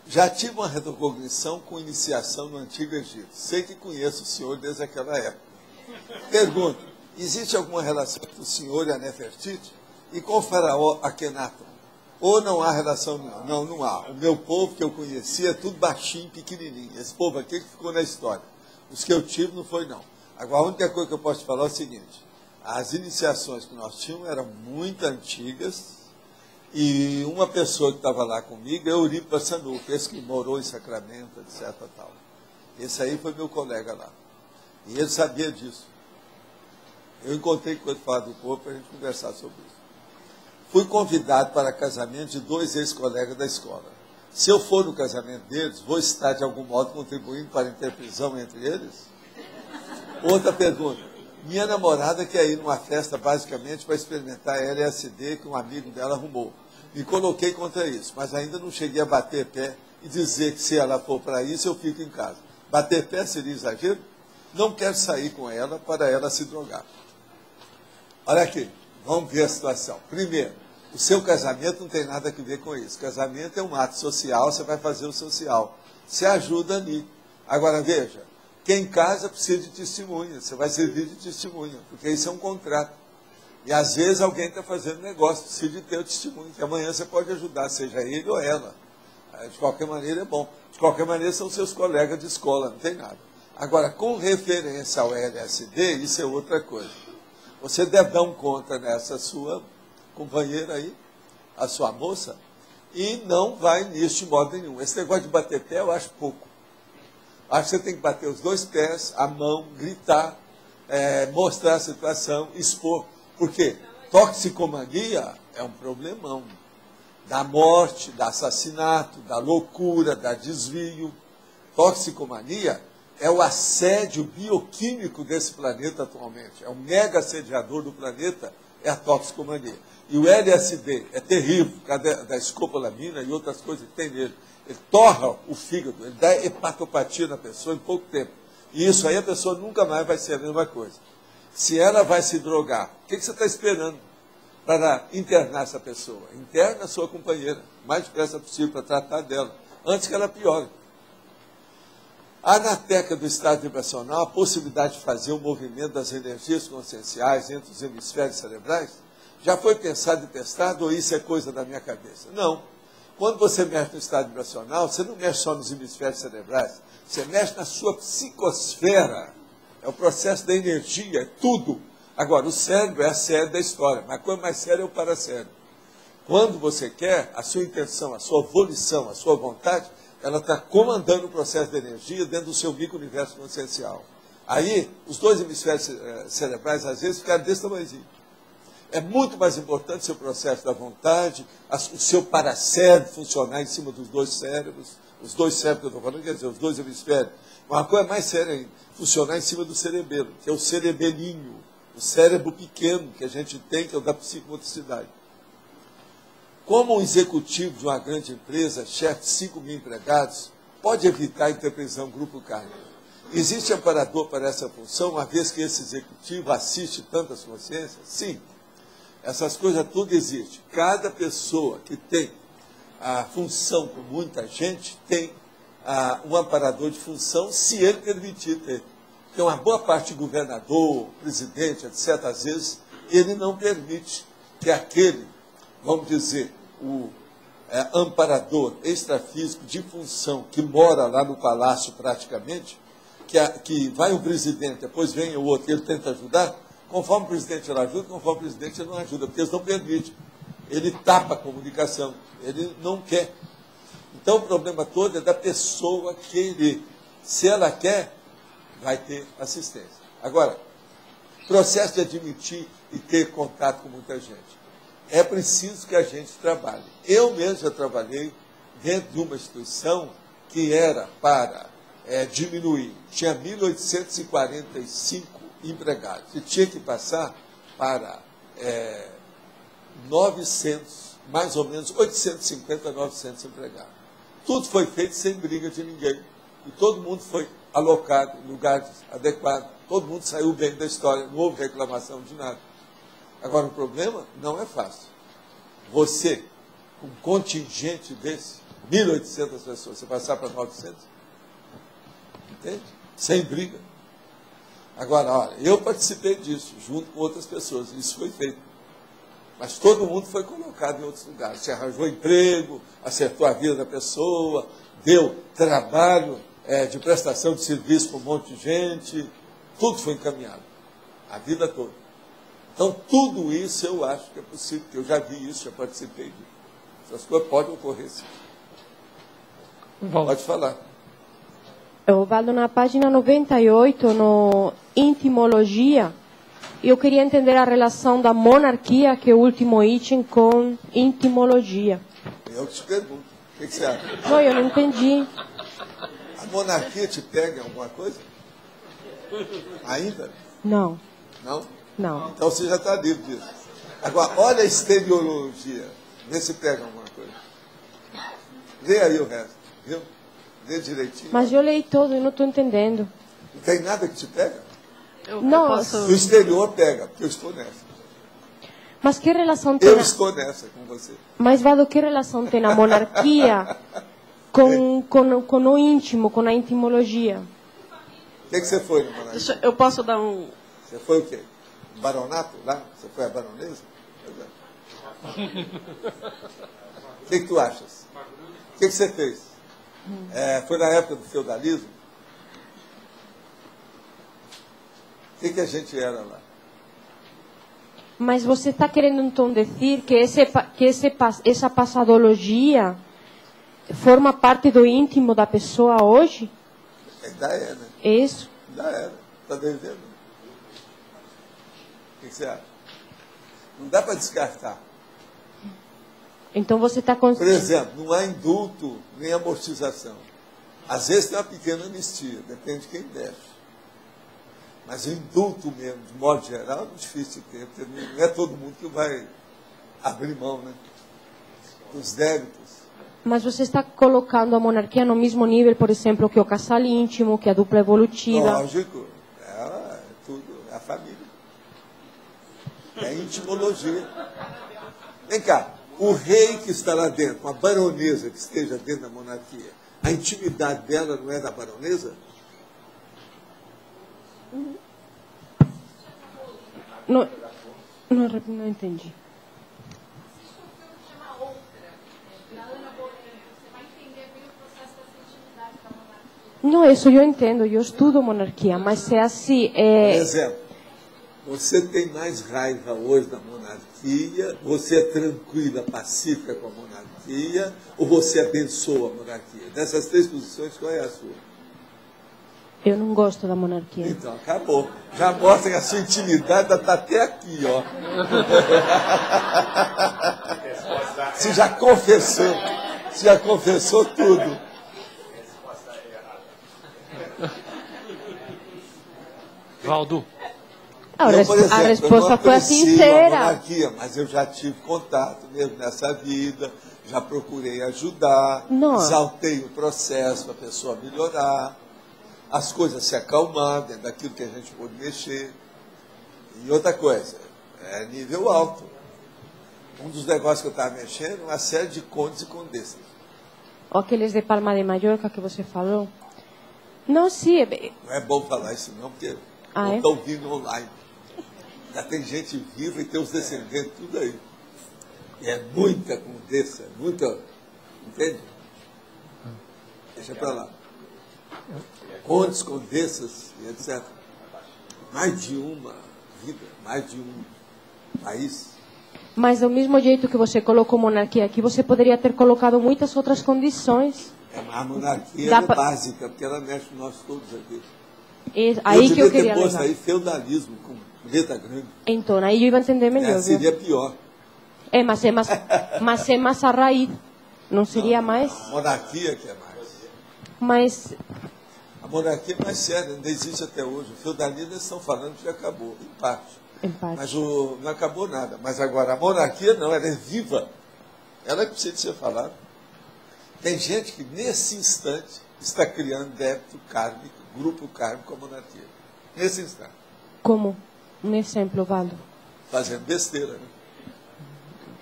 Já tive uma retrocognição com iniciação no Antigo Egito. Sei que conheço o senhor desde aquela época. Pergunto, existe alguma relação entre o senhor e a Nefertiti e com o faraó Akhenaton? Ou não há relação nenhuma? Não, não há. O meu povo que eu conhecia é tudo baixinho, pequenininho. Esse povo aqui que ficou na história. Os que eu tive não foi, não. Agora, a única coisa que eu posso te falar é o seguinte. As iniciações que nós tínhamos eram muito antigas e uma pessoa que estava lá comigo é Euripo Sanuco, esse que morou em Sacramento, etc. Tal. Esse aí foi meu colega lá. E ele sabia disso. Eu encontrei com ele falar do povo para a gente conversar sobre isso. Fui convidado para casamento de 2 ex-colegas da escola. Se eu for no casamento deles, vou estar de algum modo contribuindo para a interprisão entre eles? Outra pergunta. Minha namorada quer ir numa festa basicamente para experimentar LSD que um amigo dela arrumou. Me coloquei contra isso, mas ainda não cheguei a bater pé e dizer que se ela for para isso, eu fico em casa. Bater pé seria exagero? Não quero sair com ela para ela se drogar. Olha aqui. Vamos ver a situação. Primeiro, o seu casamento não tem nada a ver com isso. Casamento é um ato social, você vai fazer o social. Você ajuda ali. Agora, veja, quem casa precisa de testemunha. Você vai servir de testemunha, porque isso é um contrato. E, às vezes, alguém está fazendo negócio, precisa de ter o testemunho, que amanhã você pode ajudar, seja ele ou ela. De qualquer maneira, é bom. De qualquer maneira, são seus colegas de escola, não tem nada. Agora, com referência ao LSD, isso é outra coisa. Você deve dar um conta nessa sua companheira aí, a sua moça, e não vai nisso de modo nenhum. Esse negócio de bater pé eu acho pouco. Acho que você tem que bater os 2 pés, a mão, gritar, mostrar a situação, expor. Por quê? Toxicomania é um problemão. Da morte, do assassinato, da loucura, da desvio. Toxicomania é o assédio bioquímico desse planeta atualmente. É o mega assediador do planeta, é a toxicomania. E o LSD é terrível, por causa da escopolamina e outras coisas que tem nele. Ele torra o fígado, ele dá hepatopatia na pessoa em pouco tempo. E isso aí a pessoa nunca mais vai ser a mesma coisa. Se ela vai se drogar, o que você está esperando para internar essa pessoa? Interna a sua companheira, o mais depressa possível, para tratar dela, antes que ela piore. Há na teca do estado vibracional a possibilidade de fazer o movimento das energias conscienciais entre os hemisférios cerebrais? Já foi pensado e testado ou isso é coisa da minha cabeça? Não. Quando você mexe no estado vibracional, você não mexe só nos hemisférios cerebrais, você mexe na sua psicosfera. É o processo da energia, é tudo. Agora, o cérebro é a sede da história, mas a coisa mais séria é o paracérebro. Quando você quer, a sua intenção, a sua volição, a sua vontade, ela está comandando o processo de energia dentro do seu micro-universo consciencial. Aí, os 2 hemisférios cerebrais, às vezes, ficaram desse tamanhozinho. É muito mais importante o seu processo da vontade, o seu paracérebro funcionar em cima dos 2 cérebros, os 2 cérebros que eu estou falando, quer dizer, os 2 hemisférios. Uma coisa mais séria ainda, funcionar em cima do cerebelo, que é o cerebelinho, o cérebro pequeno que a gente tem, que é o da psicomotricidade. Como um executivo de uma grande empresa, chefe de 5.000 empregados, pode evitar a interprisão grupo kármico? Existe amparador para essa função, uma vez que esse executivo assiste tantas consciências? Sim. Essas coisas tudo existem. Cada pessoa que tem a função com muita gente tem um amparador de função, se ele permitir ter. Porque uma boa parte de governador, presidente, etc., às vezes, ele não permite que aquele, vamos dizer, o amparador extrafísico de função que mora lá no palácio praticamente, que vai um presidente, depois vem o outro, ele tenta ajudar, conforme o presidente ele ajuda, conforme o presidente ele não ajuda, porque eles não permitem. Ele tapa a comunicação, ele não quer. Então o problema todo é da pessoa querer. Se ela quer, vai ter assistência. Agora, processo de admitir e ter contato com muita gente. É preciso que a gente trabalhe. Eu mesmo já trabalhei dentro de uma instituição que era para diminuir. Tinha 1.845 empregados. E tinha que passar para 900, mais ou menos 850 a 900 empregados. Tudo foi feito sem briga de ninguém. E todo mundo foi alocado em lugares adequados. Todo mundo saiu bem da história. Não houve reclamação de nada. Agora, o problema não é fácil. Você, com um contingente desse, 1.800 pessoas, você passar para 900, entende? Sem briga. Agora, olha, eu participei disso, junto com outras pessoas, isso foi feito. Mas todo mundo foi colocado em outros lugares. Se arranjou emprego, acertou a vida da pessoa, deu trabalho de prestação de serviço para um monte de gente, tudo foi encaminhado, a vida toda. Então, tudo isso eu acho que é possível, porque eu já vi isso, já participei disso. Essas coisas podem ocorrer, sim. Pode falar. Valdo, na página 98, no Intimologia, eu queria entender a relação da monarquia, que é o último item, com intimologia. Eu te pergunto, o que você acha? Não, eu não entendi. A monarquia te pega em alguma coisa? Ainda? Não. Não? Não. Então você já está livre disso. Agora, olha a exteriologia. Vê se pega alguma coisa. Lê aí o resto, viu? Lê direitinho. Mas eu leio todo e não estou entendendo. Não tem nada que te pega? Não. O exterior pega, porque eu estou nessa. Mas que relação tem... Eu estou nessa com você. Mas, Valdo, que relação tem a monarquia com o íntimo, com a intimologia? O que você foi na monarquia? Eu posso dar um... Você foi o quê? Baronato lá? Você foi a baronesa? O que tu achas? O que você fez? Foi na época do feudalismo? O que a gente era lá? Mas você está querendo então dizer que essa passadologia forma parte do íntimo da pessoa hoje? Ainda é, né? Isso. Ainda era. Está devendo? O que você acha? Não dá para descartar. Então você está... Por exemplo, não há indulto nem amortização. Às vezes tem uma pequena anistia, depende de quem deve. Mas o indulto mesmo, de modo geral, é difícil de ter, porque não é todo mundo que vai abrir mão, né? Dos débitos. Mas você está colocando a monarquia no mesmo nível, por exemplo, que o casal íntimo, que a dupla evolutiva? Lógico, é tudo, é a família. É a intimologia. Vem cá, o rei que está lá dentro, a baronesa que esteja dentro da monarquia, a intimidade dela não é da baronesa? Não entendi. Não, isso eu entendo, eu estudo monarquia, mas é assim... Por exemplo, você tem mais raiva hoje da monarquia, você é tranquila, pacífica com a monarquia, ou você abençoa a monarquia? Dessas três posições, qual é a sua? Eu não gosto da monarquia. Então, acabou. Já mostra que a sua intimidade está até aqui, ó. Você já confessou tudo. Valdo. A resposta foi sincera. A monarquia, mas eu já tive contato mesmo nessa vida, já procurei ajudar, exaltei o processo para a pessoa melhorar, as coisas se acalmar dentro daquilo que a gente pôde mexer. E outra coisa, é nível alto. Um dos negócios que eu estava mexendo, uma série de condes e condessas. Ou aqueles de Palma de Mallorca que você falou? Não, sim. Não é bom falar isso não, porque não estão vindo online. Já tem gente viva e tem os descendentes, tudo aí. E é muita condessa, muita... Entende? Deixa para lá. Condes, condessas e etc. Mais de uma vida, mais de um país. Mas do mesmo jeito que você colocou monarquia aqui, você poderia ter colocado muitas outras condições. A monarquia é básica, porque ela mexe nós todos aqui. Aí que eu queria ter posto levar. aí feudalismo com letra grande. Então, aí eu ia entender melhor. Seria pior. Mas é mais a raiz. Não seria mais? A monarquia que é mais. Mas... A monarquia é mais séria, ainda existe até hoje. O feudalismo eles estão falando que acabou, em parte. Mas não acabou nada. Mas agora, a monarquia não, ela é viva. Ela é que precisa ser falada. Tem gente que, nesse instante, está criando débito kármico, grupo kármico com a monarquia. Nesse instante. Como? Um exemplo, Valdo. Fazendo besteira, né?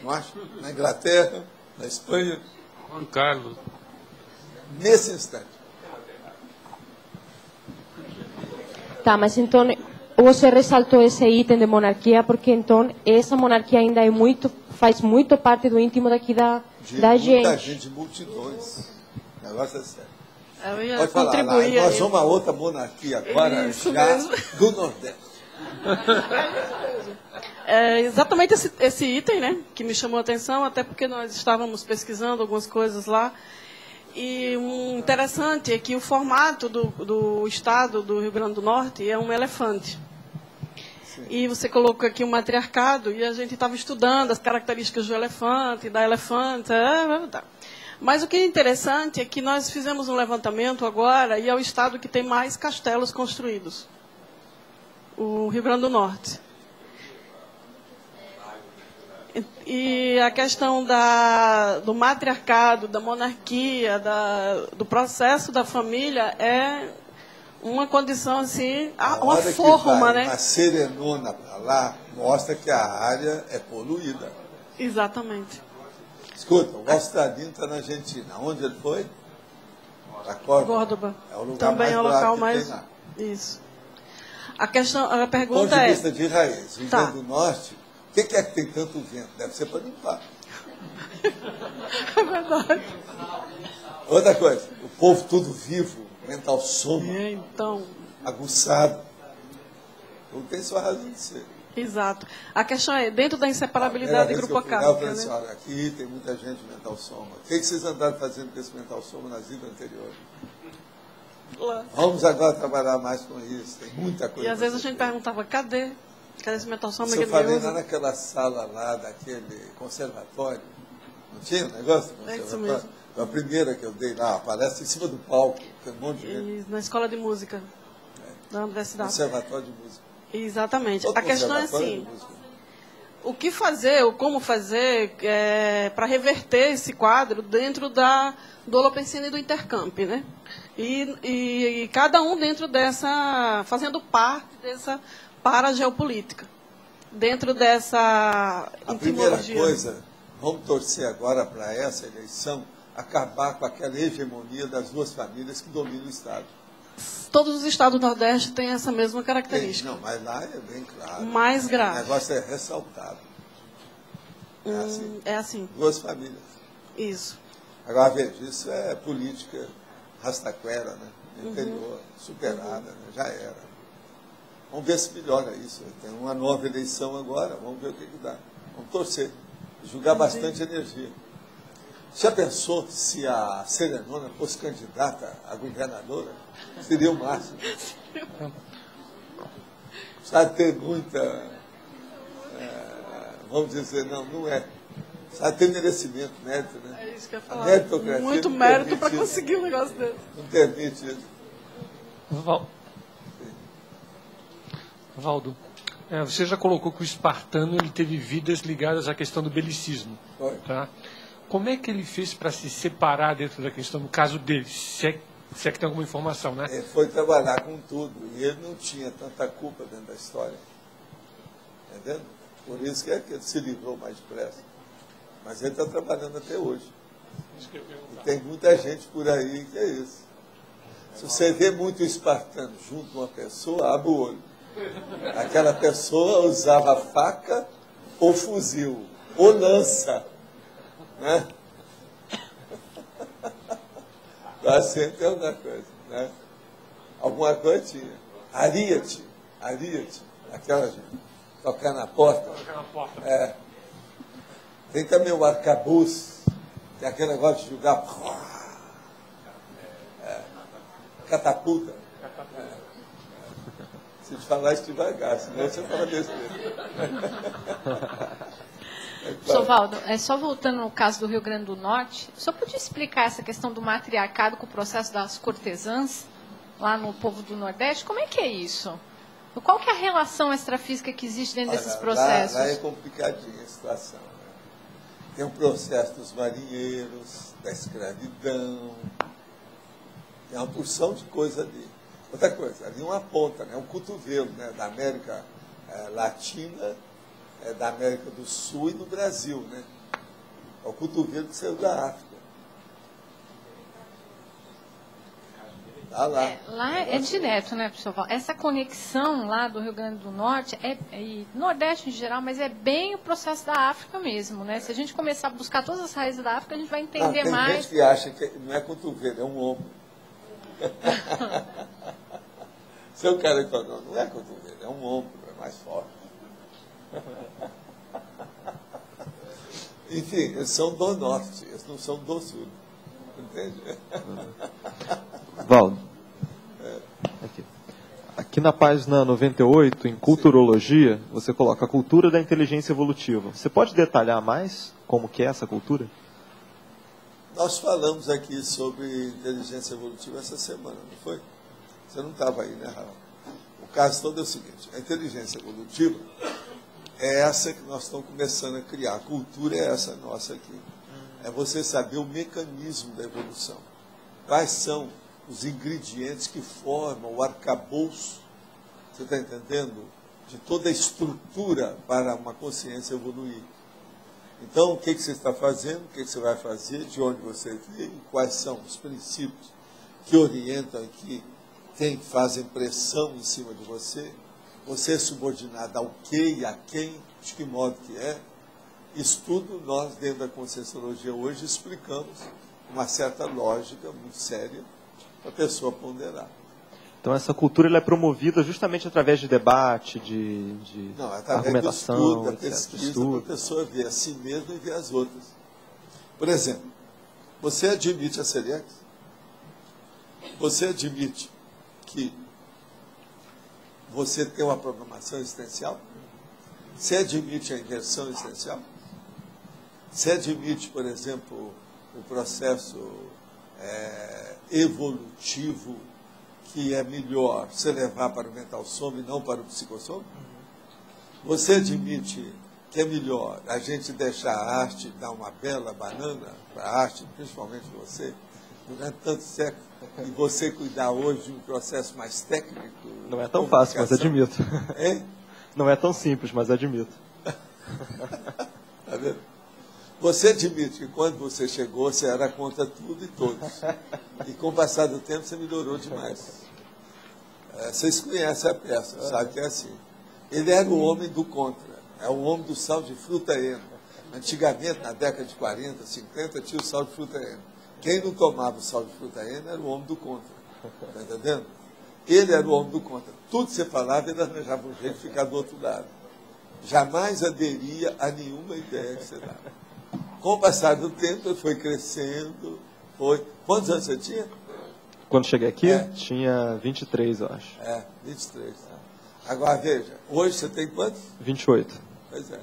Não acho? Na Inglaterra, na Espanha. Juan Carlos. Nesse instante. Tá, mas então você ressaltou esse item de monarquia porque então essa monarquia ainda é faz muito parte do íntimo daqui da gente. Muita gente, multidões. O negócio é sério. Eu ia Pode falar, contribuir. nós vamos a outra monarquia agora, Isso já mesmo. do Nordeste. É exatamente esse item, né, que me chamou a atenção, até porque nós estávamos pesquisando algumas coisas lá. E interessante é que o formato do estado do Rio Grande do Norte é um elefante. Sim. E você colocou aqui um matriarcado, e a gente estava estudando as características do elefante, da elefante. Mas o que é interessante é que nós fizemos um levantamento agora, e é o estado que tem mais castelos construídos. O Rio Grande do Norte. E a questão do matriarcado, da monarquia, do processo da família é uma condição assim, uma forma, né? Uma serenona para lá mostra que a área é poluída. Exatamente. Escuta, o Australino está na Argentina. Onde ele foi? Para Córdoba. É o lugar também mais é o local mais. que tem lá. Isso. A pergunta do ponto de vista de raiz, Rio Grande do Norte. O que é que tem tanto vento? Deve ser para limpar. É verdade. Outra coisa, o povo tudo vivo, mental soma, então, aguçado. Tudo tem sua razão de ser. Exato. A questão é, dentro da inseparabilidade do grupo kármico. Né? Olha, aqui tem muita gente mental soma. O que vocês andaram fazendo com esse mental soma nas vidas anteriores? Vamos agora trabalhar mais com isso. Tem muita coisa. E às vezes a gente perguntava, cadê esse mental soma? Eu falei lá naquela sala lá daquele conservatório. Não tinha um negócio do conservatório? É isso mesmo. A primeira que eu dei lá, aparece em cima do palco, tem um monte de gente. Na escola de música da universidade. Conservatório de música. Exatamente. A questão é assim, o que fazer, ou como fazer para reverter esse quadro dentro do Holopensene e do Intercamp, né? E cada um dentro fazendo parte dessa parageopolítica, dentro dessa A primeira coisa, vamos torcer agora para essa eleição, acabar com aquela hegemonia das duas famílias que dominam o Estado. Todos os estados do Nordeste têm essa mesma característica. Não, mas lá é bem claro. Mais grave. O negócio é ressaltado. É assim. Duas famílias. Isso. Agora, veja, isso é política rastaquera, né? Interior, superada, né? Já era. Vamos ver se melhora isso. Tem uma nova eleição agora, vamos ver o que dá. Vamos torcer. Jogar bastante energia. Já pensou se a Serenona fosse candidata a governadora? Seria o máximo. Precisa ter muita... vamos dizer, não é. Precisa ter merecimento, mérito, né? É isso que eu ia falar. Muito mérito para conseguir um negócio desse. Não permite isso. Valdo, você já colocou que o espartano ele teve vidas ligadas à questão do belicismo. Tá? Como é que ele fez para se separar dentro da questão, no caso dele? Se é que tem alguma informação, né? Ele foi trabalhar com tudo. E ele não tinha tanta culpa dentro da história. Entendeu? Por isso que ele se livrou mais depressa. Mas ele está trabalhando até hoje. E tem muita gente por aí que é isso. Se você vê muito espartano junto com uma pessoa, abre o olho. Aquela pessoa usava faca ou fuzil, ou lança. Né? Lá sempre tem alguma coisa. Né? Alguma coisa tinha. Ariete, aquela gente. Tocar na porta. Tem também o arcabouço, que é aquele negócio de jogar catapulta. Se te falar isso devagar, senão você fala besteira. Professor Valdo, só voltando no caso do Rio Grande do Norte, o senhor podia explicar essa questão do matriarcado com o processo das cortesãs, lá no povo do Nordeste? Como é que é isso? Qual que é a relação extrafísica que existe dentro desses processos? Lá é complicadinha a situação. Né? Tem o processo dos marinheiros, da escravidão, tem uma porção de coisa ali. Outra coisa, ali uma ponta, né? Um cotovelo, né? Da América Latina, da América do Sul e do Brasil, né? É o cotovelo que saiu da África. Tá lá. Lá é direto, né, professor Valdo? Essa conexão lá do Rio Grande do Norte, e Nordeste em geral, mas é bem o processo da África mesmo, né? Se a gente começar a buscar todas as raízes da África, a gente vai entender mais. Tem gente que acha que não é cotovelo, é um ombro. Seu cara que fala, não é cotovelo, é um ombro, é mais forte. Enfim, eles são do norte, eles não são do sul. Entende? Valdo, aqui na página 98, em Culturologia, você coloca a cultura da inteligência evolutiva. Você pode detalhar mais como que é essa cultura? Nós falamos aqui sobre inteligência evolutiva essa semana, não foi? Você não estava aí, né, Raul? O caso todo é o seguinte, a inteligência evolutiva é essa que nós estamos começando a criar. A cultura é essa nossa aqui. É você saber o mecanismo da evolução. Quais são os ingredientes que formam o arcabouço, você está entendendo? De toda a estrutura para uma consciência evoluir. Então, o que você está fazendo, o que você vai fazer, de onde você veio, quais são os princípios que orientam aqui, quem fazem pressão em cima de você, você é subordinado ao que e a quem, de que modo que é. Isso tudo nós, dentro da Conscienciologia hoje, explicamos uma certa lógica muito séria para a pessoa ponderar. Então essa cultura ela é promovida justamente através de debate, de Não, através argumentação, do estudo, da etc. pesquisa, para a pessoa ver a si mesma e ver as outras. Por exemplo, você admite a Seriex? Você admite que você tem uma programação existencial? Você admite a inversão existencial? Você admite, por exemplo, o processo evolutivo que é melhor se levar para o mental soma e não para o psicossoma? Você admite que é melhor a gente deixar a arte dar uma bela banana para a arte, principalmente você, durante tanto século, e você cuidar hoje de um processo mais técnico? Não é tão fácil, mas admito. Hein? Não é tão simples, mas admito. Tá vendo? Você admite que quando você chegou, você era contra tudo e todos. E com o passar do tempo, você melhorou demais. Vocês conhecem a peça, sabe que é assim. Ele era o homem do contra. É o homem do sal de fruta ena. Antigamente, na década de 40, 50, tinha o sal de fruta ena. Quem não tomava o sal de fruta ena era o homem do contra. Está entendendo? Ele era o homem do contra. Tudo que você falava, ele arranjava um jeito de ficar do outro lado. Jamais aderia a nenhuma ideia que você dava. Com o passar do tempo, ele foi crescendo. Quantos anos você tinha? Quando cheguei aqui, tinha 23, eu acho. 23. Agora, veja, hoje você tem quantos? 28. Pois é.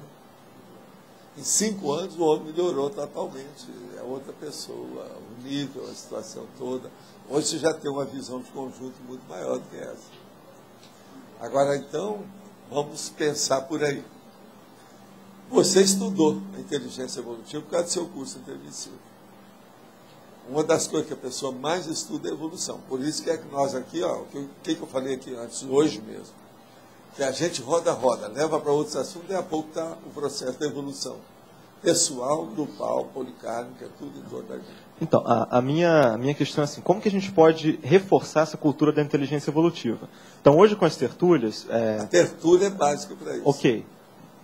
Em 5 anos, o homem melhorou totalmente. É outra pessoa, o nível, a situação toda. Hoje você já tem uma visão de conjunto muito maior do que essa. Agora, então, vamos pensar por aí. Você estudou a inteligência evolutiva por causa do seu curso intermissivo. Uma das coisas que a pessoa mais estuda é a evolução. Por isso que é que nós aqui, o que eu falei aqui antes, hoje mesmo, que a gente roda, leva para outros assuntos, e a pouco está o processo da evolução. Pessoal, grupal, policármica, tudo em torno da gente. Então, a minha questão é assim, como que a gente pode reforçar essa cultura da inteligência evolutiva? Então, hoje com as tertúlias... A tertúlia é básica para isso. Ok.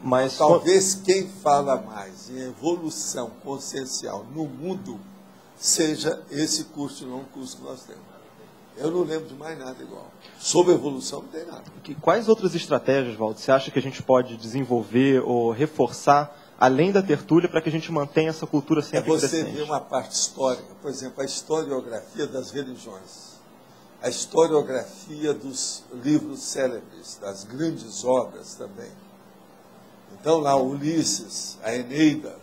Mas talvez quem fala mais em evolução consciencial no mundo seja esse curso de longo curso que nós temos. Eu não lembro de mais nada igual. Sobre evolução não tem nada. Quais outras estratégias, Valdo, você acha que a gente pode desenvolver ou reforçar além da tertúlia, para que a gente mantenha essa cultura sempre você crescente? vê uma parte histórica, por exemplo, a historiografia das religiões, a historiografia dos livros célebres, das grandes obras também. Então, lá, Ulisses, a Eneida,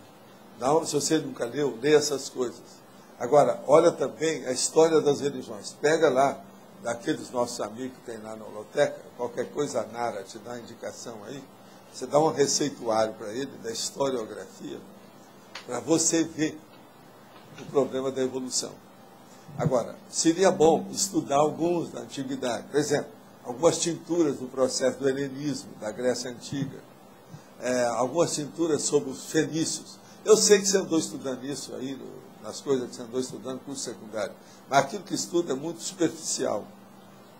não, se você nunca leu, lê essas coisas. Agora, olha também a história das religiões. Pega lá, daqueles nossos amigos que tem lá na holoteca, qualquer coisa a Nara te dá indicação aí, você dá um receituário para ele, da historiografia, para você ver o problema da evolução. Agora, seria bom estudar alguns da antiguidade. Por exemplo, algumas tinturas do processo do helenismo, da Grécia Antiga, algumas tinturas sobre os fenícios. Eu sei que você andou estudando isso aí, nas coisas que você andou estudando no curso secundário, mas aquilo que estuda é muito superficial.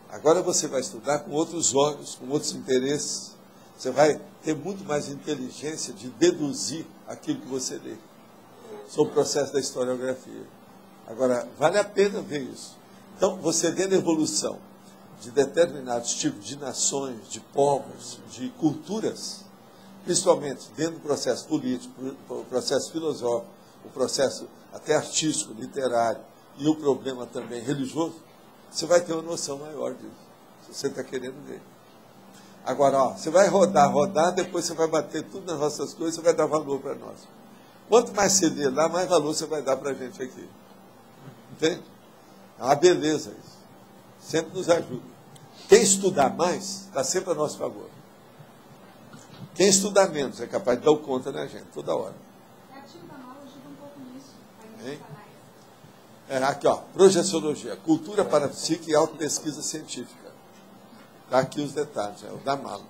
Agora você vai estudar com outros olhos, com outros interesses. Você vai ter muito mais inteligência de deduzir aquilo que você lê sobre o processo da historiografia. Agora, vale a pena ver isso. Então, você vê a evolução de determinados tipos de nações, de povos, de culturas, principalmente dentro do processo político, o processo filosófico, o processo até artístico, literário, e o problema também religioso, você vai ter uma noção maior disso, se você está querendo ver. Agora, você vai rodar, depois você vai bater tudo nas nossas coisas, você vai dar valor para nós. Quanto mais você lê lá, mais valor você vai dar para a gente aqui. Entende? É uma beleza isso. Sempre nos ajuda. Quem estudar mais, está sempre a nosso favor. Quem estudar menos é capaz de dar o conta na gente, toda hora. Hein? Aqui, projeciologia, cultura parapsíquica e autopesquisa científica. Está aqui os detalhes, o da mala.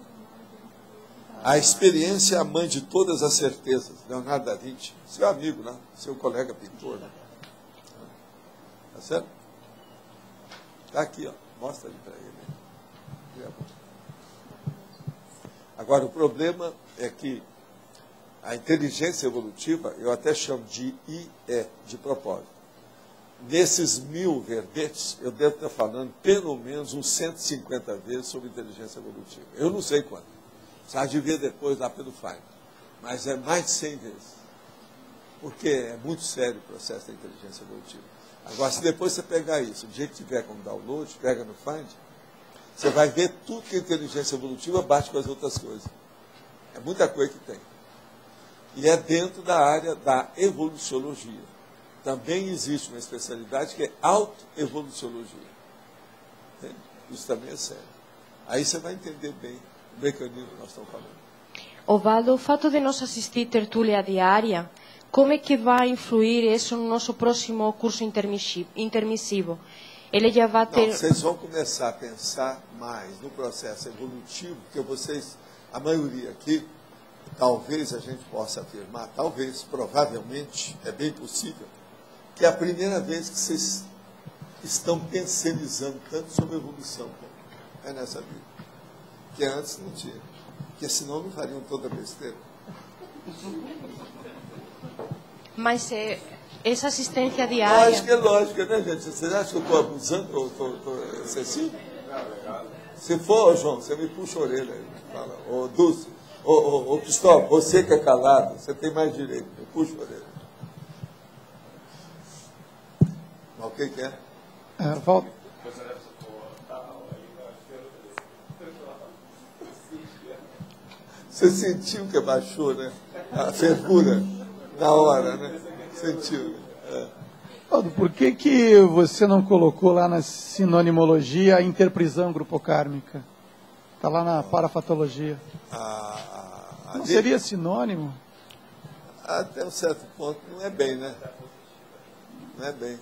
A experiência é a mãe de todas as certezas. Leonardo da Vinci, seu amigo, né? Seu colega pintor. Né? Tá certo? Está aqui, mostra ali para ele. Agora, o problema é que a inteligência evolutiva, eu até chamo de IE, de propósito. Nesses 1000 verbetes, eu devo estar falando pelo menos uns 150 vezes sobre inteligência evolutiva. Eu não sei quanto. Precisa de ver depois lá pelo Find. Mas é mais de 100 vezes. Porque é muito sério o processo da inteligência evolutiva. Agora, se depois você pegar isso, o dia que tiver como download, pega no Find, você vai ver tudo que a inteligência evolutiva bate com as outras coisas. É muita coisa que tem. E é dentro da área da evoluciologia. Também existe uma especialidade que é autoevoluciologia. Entende? Isso também é sério. Aí você vai entender bem o mecanismo que nós estamos falando. Osvaldo, o fato de nós assistir tertúlia diária, como é que vai influir isso no nosso próximo curso intermissivo? Ele já vai ter... Não, vocês vão começar a pensar mais no processo evolutivo, que vocês, a maioria aqui, talvez a gente possa afirmar, talvez, provavelmente, é bem possível, que é a primeira vez que vocês estão pensionizando tanto sobre evolução. É nessa vida. Que antes não tinha. Porque senão não fariam toda besteira. Mas essa assistência diária... Lógico, né, gente? Vocês acham que eu estou abusando ou estou excessivo? Se for, João, você me puxa a orelha aí. Fala, ô Dulce, ô Cristóvão, você que é calado, você tem mais direito. Me puxa a orelha. Mas o que é? Volta. Você sentiu que baixou, né? A fervura na hora, né? Sentiu, né? Por que você não colocou lá na sinonimologia a interprisão grupocármica? Está lá na parafatologia. Não seria sinônimo? Até um certo ponto não é bem, né? Não é bem.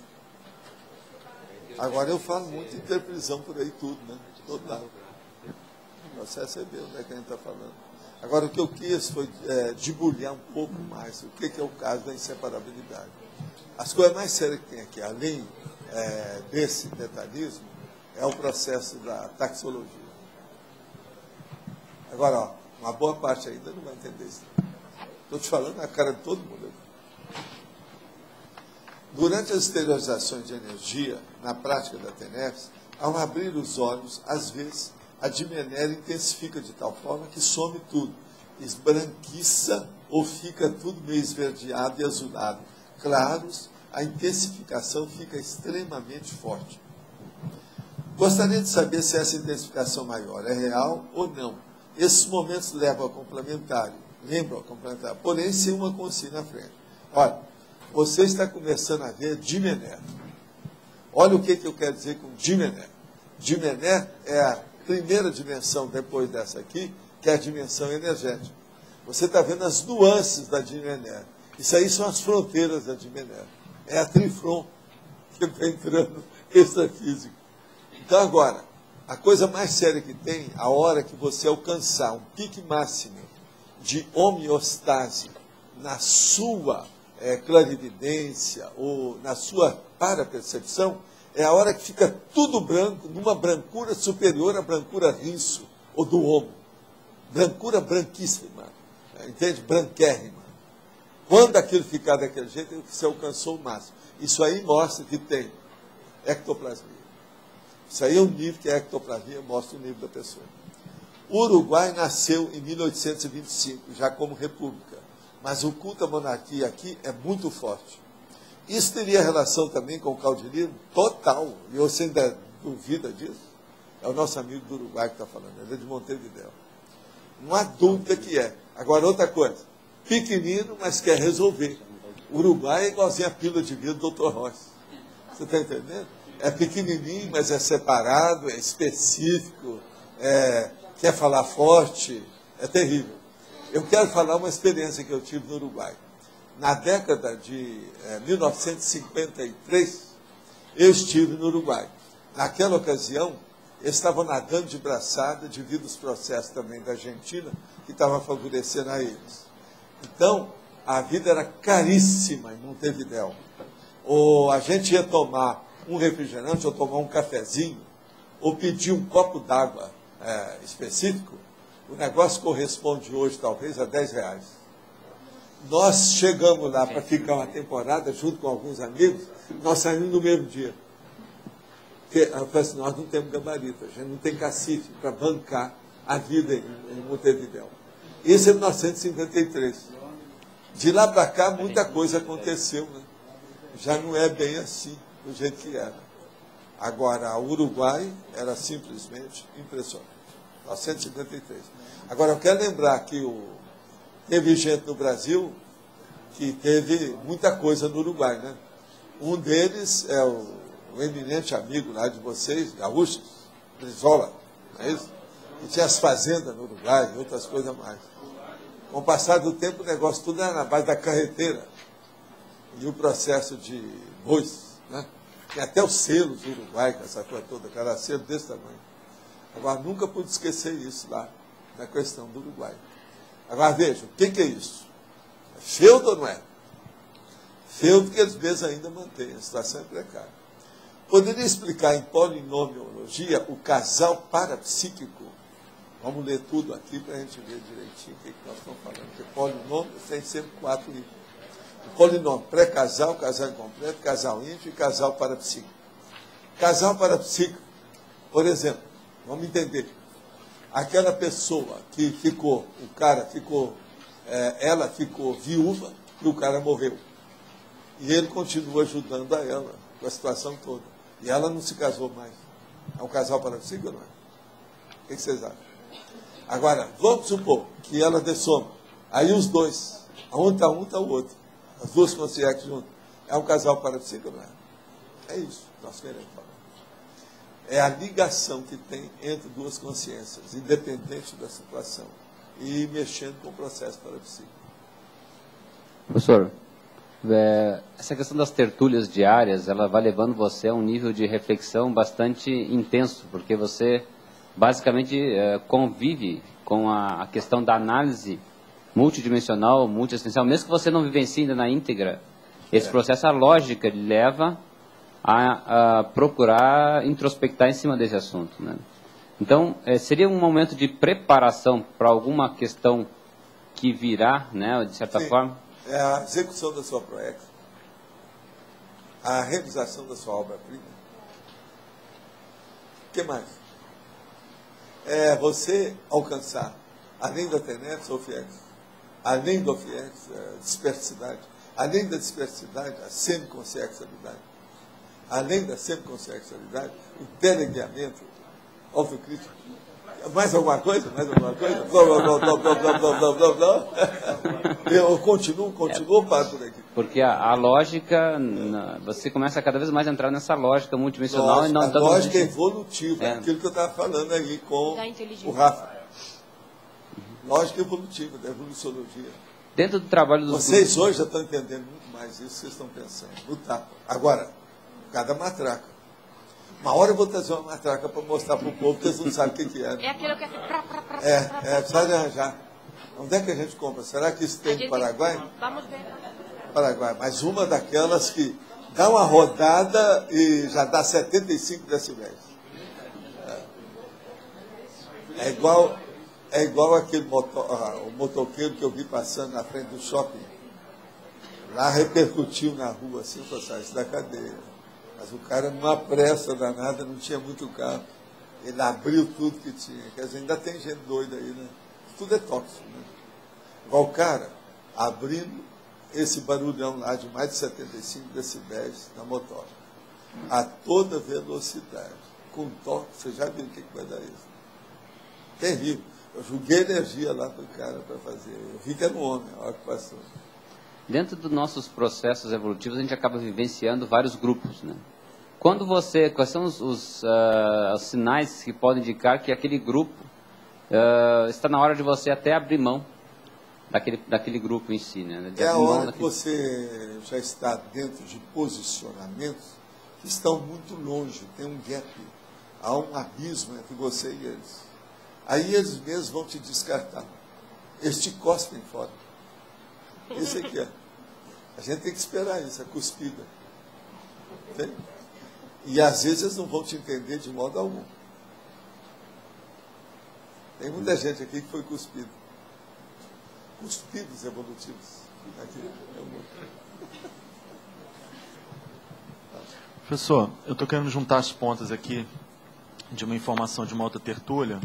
Agora eu falo muito de interprisão por aí tudo, né? Total. O processo é ver onde é que a gente está falando. Agora, o que eu quis foi debulhar um pouco mais o que é o caso da inseparabilidade. As coisas mais sérias que tem aqui, além desse detalhismo, é o processo da taxologia. Agora, uma boa parte ainda não vai entender isso. Estou te falando na cara de todo mundo. Durante as exteriorizações de energia, na prática da TENEPS, ao abrir os olhos, às vezes, a dimenéria intensifica de tal forma que some tudo, esbranquiça ou fica tudo meio esverdeado e azulado? Claros, a intensificação fica extremamente forte. Gostaria de saber se essa intensificação maior é real ou não. Esses momentos levam ao complementário, lembram ao complementário, porém sem uma consciência na frente. Olha, você está começando a ver Dimené. Olha o que eu quero dizer com Dimené. Dimené é a primeira dimensão depois dessa aqui, que é a dimensão energética. Você está vendo as nuances da Dimené. Isso aí são as fronteiras da Dimené. É a Trifron que está entrando extrafísico. Então agora, a coisa mais séria que tem, a hora que você alcançar um pique máximo de homeostase na sua clarividência ou na sua parapercepção, é a hora que fica tudo branco, numa brancura superior à brancura rinço, ou do homo. Brancura branquíssima, entende? Branquérrima. Quando aquilo ficar daquele jeito, você alcançou o máximo. Isso aí mostra que tem ectoplasmia. Isso aí é um nível que a ectoplasmia mostra o nível da pessoa. O Uruguai nasceu em 1825, já como república. Mas o culto à monarquia aqui é muito forte. Isso teria relação também com o caudilismo? Total. E você ainda duvida disso? É o nosso amigo do Uruguai que está falando. Ele é de Montevidéu. Não há dúvida que é. Agora, outra coisa. Pequenino, mas quer resolver. O Uruguai é igualzinho a pílula de vidro do Dr. Ross. Você está entendendo? É pequenininho, mas é separado, é específico, quer falar forte, é terrível. Eu quero falar uma experiência que eu tive no Uruguai. Na década de 1953, eu estive no Uruguai. Naquela ocasião, eles estavam nadando de braçada devido aos processos também da Argentina, que estavam favorecendo a eles. Então, a vida era caríssima em Montevidéu. Ou a gente ia tomar um refrigerante, ou tomar um cafezinho, ou pedir um copo d'água específico, o negócio corresponde hoje, talvez, a R$10. Nós chegamos lá para ficar uma temporada, junto com alguns amigos, nós saímos no mesmo dia. Porque, eu falei assim, nós não temos gabarito, a gente não tem cacife para bancar a vida em Montevidéu. Isso é 1953. De lá para cá, muita coisa aconteceu, né? Já não é bem assim, do jeito que era. Agora, o Uruguai era simplesmente impressionante. 1953. Agora, eu quero lembrar que teve gente no Brasil que teve muita coisa no Uruguai, né? Um deles é o eminente amigo lá de vocês, gaúchos, Brizola, não é isso? Que tinha as fazendas no Uruguai e outras coisas mais. Com o passar do tempo, o negócio tudo era na base da carreteira. E o processo de bois, né? Tem até os selos do Uruguai, com essa coisa toda, cada selo desse tamanho. Agora, nunca pude esquecer isso lá, na questão do Uruguai. Agora, veja, o que é isso? É feudo ou não é? Feudo que eles mesmos ainda mantêm, a situação é precária. Poderia explicar em polinomiologia o casal parapsíquico? Vamos ler tudo aqui para a gente ver direitinho o que nós estamos falando. Porque polinômio tem sempre 4 itens. O polinômio pré-casal, casal incompleto, casal íntimo e casal parapsíquico. Casal parapsíquico, por exemplo, vamos entender. Aquela pessoa que ficou, ela ficou viúva e o cara morreu. E ele continua ajudando a ela com a situação toda. E ela não se casou mais. É um casal parapsíquico ou não é? O que vocês acham? Agora, vamos supor que ela dê soma. Aí os dois, um está o outro. As duas consciências juntas. É um casal parapsíquico ou não é? É isso que nós queremos falar. É a ligação que tem entre duas consciências, independente da situação, e mexendo com o processo parapsíquico. Professor, essa questão das tertúlias diárias, ela vai levando você a um nível de reflexão bastante intenso, porque você basicamente convive com a questão da análise multidimensional, multiessencial, mesmo que você não vivencie ainda na íntegra, esse processo, a lógica lhe leva a procurar introspectar em cima desse assunto, né? Então, seria um momento de preparação para alguma questão que virá, né, de certa forma? É a execução da sua proex, a realização da sua obra-prima. O que mais? É você alcançar, além da TENEPS ou FIEX, além da dispersidade, além da dispersidade, a semiconsexualidade, além da semiconsexualidade, o teleguiamento, autocrítico. Mais alguma coisa? Mais alguma coisa? Eu continuo para por aqui. Porque a lógica, você começa a cada vez mais a entrar nessa lógica multidimensional. Lógica, a lógica evolutiva, aquilo que eu estava falando aí com o Rafa. Lógica evolutiva, da evoluciologia. Dentro do trabalho dos Vocês hoje já estão entendendo muito mais isso que vocês estão pensando. No tapa. Agora, cada matraca. Uma hora eu vou trazer uma matraca para mostrar para o povo, porque eles não sabem o que é. É aquilo que é... Precisa de arranjar. Onde é que a gente compra? Será que isso tem no Paraguai? Vamos ver. Paraguai, mas uma daquelas que dá uma rodada e já dá 75 decibéis. É igual aquele o motoqueiro que eu vi passando na frente do shopping. Lá repercutiu na rua, assim, eu falei, isso da cadeia. Mas o cara, numa pressa danada, não tinha muito carro. Ele abriu tudo que tinha. Quer dizer, ainda tem gente doida aí, né? Tudo é tóxico, né? Igual o cara abrindo esse barulhão lá de mais de 75 decibéis na motor, a toda velocidade, com toque, você já viu o que vai dar isso? Terrível. Eu joguei energia lá para o cara para fazer. Eu vi que era um homem a hora que passou. Dentro dos nossos processos evolutivos, a gente acaba vivenciando vários grupos, né? Quais são os sinais que podem indicar que aquele grupo está na hora de você até abrir mão daquele grupo em si, né? É a hora que você já está dentro de posicionamentos que estão muito longe, tem um gap, há um abismo entre você e eles. Aí eles mesmos vão te descartar. Eles te cospem fora. Isso aqui é. A gente tem que esperar isso, a cuspida. Entende? E às vezes eles não vão te entender de modo algum. Tem muita gente aqui que foi cuspido. Cuspidos evolutivos. Aqui. Professor, eu estou querendo juntar as pontas aqui de uma informação de uma outra tertúlia,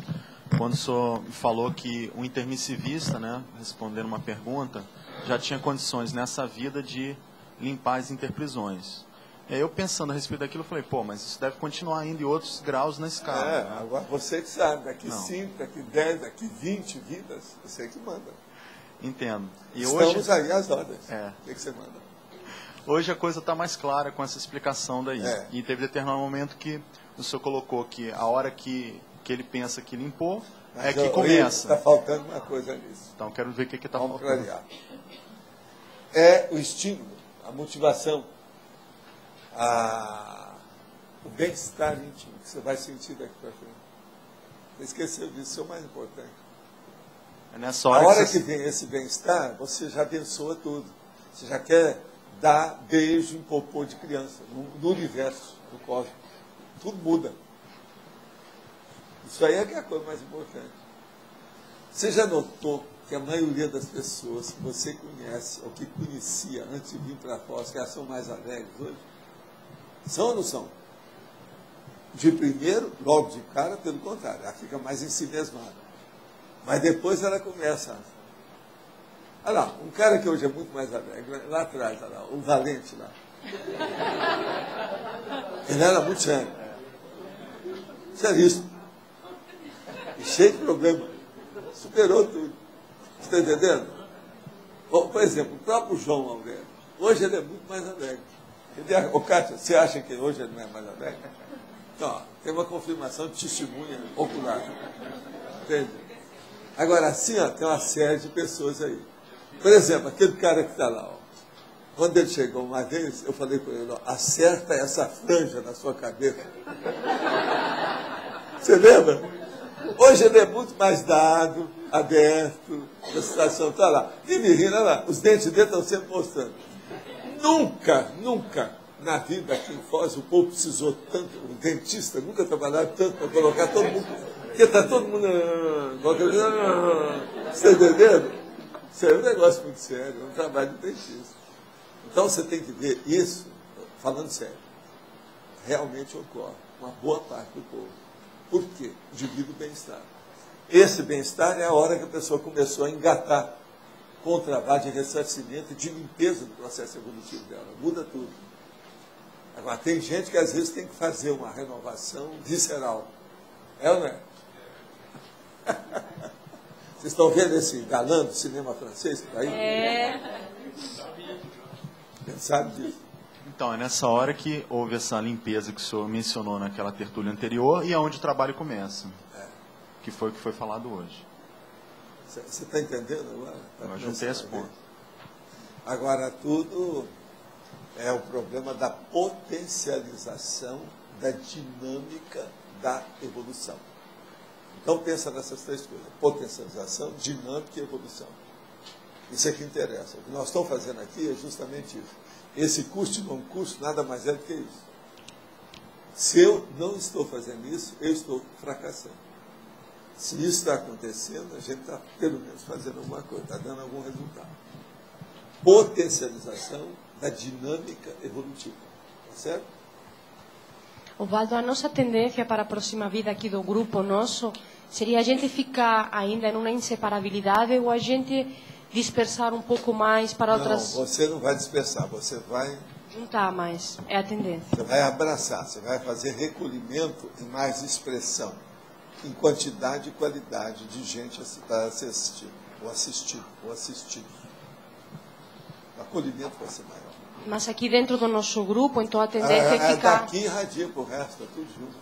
quando o senhor falou que o intermissivista, né, respondendo uma pergunta, já tinha condições nessa vida de limpar as interprisões. E aí eu pensando a respeito daquilo, eu falei, mas isso deve continuar ainda em outros graus na escala. Né? Agora você que sabe, daqui 5, daqui 10, daqui 20 vidas, você que manda. Entendo. E estamos hoje, aí às ordens. O que você manda? Hoje a coisa está mais clara com essa explicação daí. E teve determinado momento que o senhor colocou que a hora que ele pensa que limpou, é que começa. Está faltando uma coisa nisso. Então quero ver o que está faltando. Clarear. É o estímulo, a motivação, o bem-estar íntimo que você vai sentir daqui para frente. Você esqueceu disso, isso é o mais importante. É nessa hora a hora que vem esse bem-estar, você já abençoa tudo. Você já quer dar beijo em popô de criança, no universo, no cosmos. Tudo muda. Isso aí é que é a coisa mais importante. Você já notou que a maioria das pessoas que você conhece, ou que conhecia antes de vir para fora, que elas são mais alegres hoje? São ou não são? De primeiro, logo de cara, pelo contrário, ela fica mais ensimesmada. Mas depois ela começa. Olha lá, um cara que hoje é muito mais alegre, lá atrás, olha lá, o Valente lá. Ele era muito sério. Seríssimo. E cheio de problema. Superou tudo. Você está entendendo? Por exemplo, o próprio João Aurélio. Hoje ele é muito mais alegre. Ô, Cátia, você acha que hoje ele não é mais alegre? Então, tem uma confirmação de testemunha ocular. Entende? Agora, assim, tem uma série de pessoas aí. Por exemplo, aquele cara que está lá. Quando ele chegou uma vez, eu falei para ele, acerta essa franja na sua cabeça. Você lembra? Hoje ele é muito mais dado, aberto, a situação está lá. Vive rindo, olha lá, os dentes dele estão sempre mostrando. Nunca na vida aqui em Foz o povo precisou tanto, o dentista nunca trabalhou tanto para colocar todo mundo, porque está todo mundo... Você está entendendo? Isso é um negócio muito sério, é um trabalho de dentista. Então você tem que ver isso, falando sério, realmente ocorre, uma boa parte do povo. Por quê? Devido ao bem-estar. Esse bem-estar é a hora que a pessoa começou a engatar com o trabalho de ressarcimento e de limpeza do processo evolutivo dela. Muda tudo. Agora, tem gente que às vezes tem que fazer uma renovação visceral. É ou não é? Vocês estão vendo esse galã do cinema francês que está aí? É. Quem sabe disso? Então, é nessa hora que houve essa limpeza que o senhor mencionou naquela tertúlia anterior e é onde o trabalho começa. Que foi o que foi falado hoje. Você está entendendo agora? Eu juntei esse ponto. Agora, tudo é o problema da potencialização da dinâmica da evolução. Então, pensa nessas três coisas. Potencialização, dinâmica e evolução. Isso é que interessa. O que nós estamos fazendo aqui é justamente isso. Esse curso de não curso nada mais é do que isso. Se eu não estou fazendo isso, eu estou fracassando. Se isso está acontecendo, a gente está, pelo menos, fazendo alguma coisa, está dando algum resultado. Potencialização da dinâmica evolutiva. Tá certo? Osvaldo, a nossa tendência para a próxima vida aqui do grupo nosso seria a gente ficar ainda em uma inseparabilidade ou a gente dispersar um pouco mais para outras... Não, você não vai dispersar, você vai... juntar mais, é a tendência. Você vai abraçar, você vai fazer recolhimento e mais expressão, em quantidade e qualidade de gente a se assistir, ou assistindo. O acolhimento vai ser maior. Mas aqui dentro do nosso grupo, então a tendência é ficar... Daqui irradia para o resto, está tudo junto.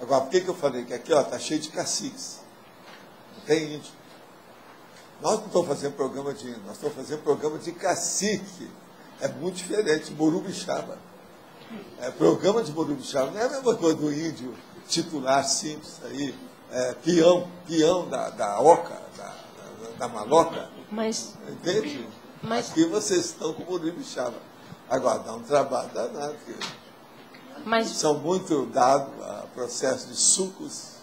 Agora, por que eu falei que aqui está cheio de caciques? Não tem índio. Nós não estamos fazendo programa de índio, nós estamos fazendo programa de cacique. É muito diferente, Morubixaba. Programa de Morubixaba não é a mesma coisa do índio titular simples aí, peão da oca, da maloca. Mas... Entende? Aqui vocês estão com o Morubixaba. Agora, dá um trabalho danado. São muito dados a processo de sucos,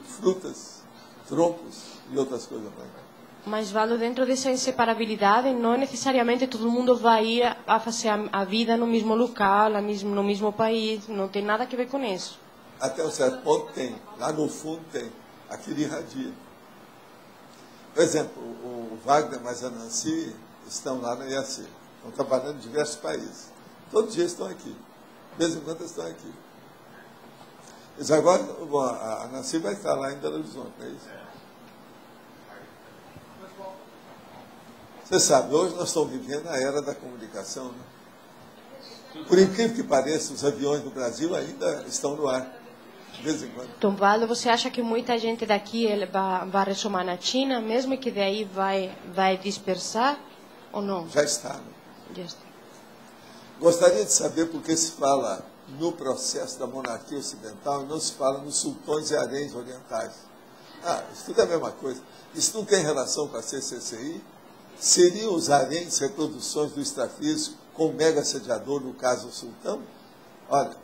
frutas, troncos e outras coisas mais. Mas, Valdo, dentro dessa inseparabilidade, não necessariamente todo mundo vai ir a fazer a vida no mesmo local, no mesmo país. Não tem nada a ver com isso. Até um certo ponto tem. Lá no fundo tem. Aquilo irradia. Por exemplo, o Wagner e a Nancy estão lá na IAC. Estão trabalhando em diversos países. Todos os dias estão aqui. De vez em quando estão aqui. Mas agora, a Nancy vai estar lá em Belo Horizonte, não é isso? Você sabe, hoje nós estamos vivendo a era da comunicação, né? Por incrível que pareça, os aviões do Brasil ainda estão no ar, de vez em quando. Então, Valdo, você acha que muita gente daqui vai ressumar na China, mesmo que daí vai dispersar, ou não? Já está, né? Já está. Gostaria de saber por que se fala no processo da monarquia ocidental e não se fala nos sultões e haréns orientais. Isso tudo é a mesma coisa. Isso não tem relação com a CCCI? Seriam os haréns reproduções do extrafísico com o mega sediador, no caso o sultão? Olha,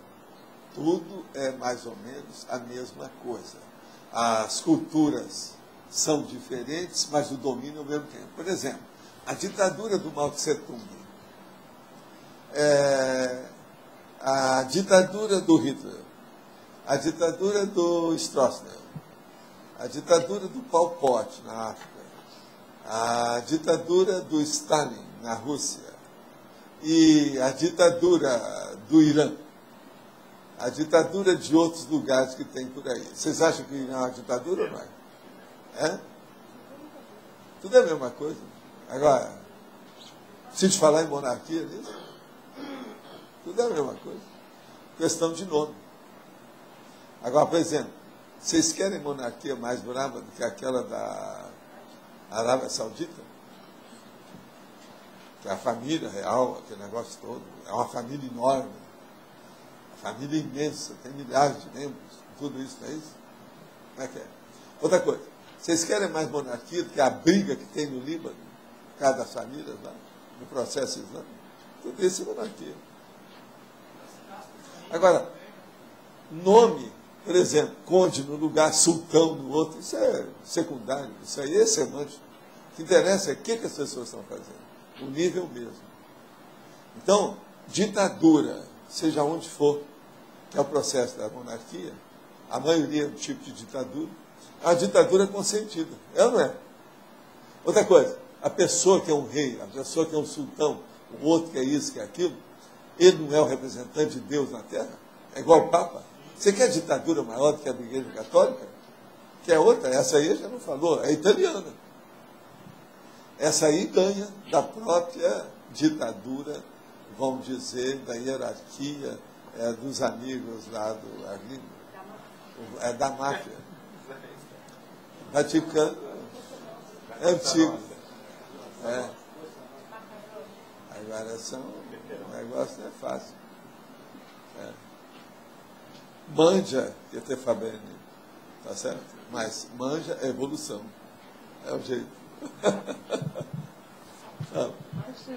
tudo é mais ou menos a mesma coisa. As culturas são diferentes, mas o domínio ao mesmo tempo. Por exemplo, a ditadura do Mao Tse Tung, a ditadura do Hitler, a ditadura do Stroessner, a ditadura do Pol Pot na África, a ditadura do Stalin na Rússia e a ditadura do Irã, a ditadura de outros lugares que tem por aí. Vocês acham que o Irã é uma ditadura ou não é? Tudo é a mesma coisa. Agora, preciso falar em monarquia nisso? Tudo é a mesma coisa. Questão de nome. Agora, por exemplo, vocês querem monarquia mais brava do que aquela da Arábia Saudita? Que é a família real, aquele negócio todo. É uma família enorme. Uma família imensa, tem milhares de membros. Tudo isso, não é isso? Como é que é? Outra coisa, vocês querem mais monarquia do que a briga que tem no Líbano? Cada família lá, no processo islâmico? Tudo isso é monarquia. Agora, nome, por exemplo, conde no lugar, sultão no outro, isso é secundário, isso aí é semântico. O que interessa é o que as pessoas estão fazendo. O nível mesmo. Então, ditadura, seja onde for, que é o processo da monarquia, a maioria é um tipo de ditadura, a ditadura é consentida. É ou não é? Outra coisa, a pessoa que é um rei, a pessoa que é um sultão, o outro que é isso, que é aquilo, ele não é o representante de Deus na Terra? É igual o Papa? Você quer ditadura maior do que a da Igreja Católica? Que é outra, essa aí já não falou, é italiana. Essa aí ganha da própria ditadura, vamos dizer, da hierarquia, dos amigos lá da máfia. Vaticano é antigo. Agora o negócio não é fácil. Manja, que é ter Fabene, tá certo? Mas manja é evolução. É o jeito.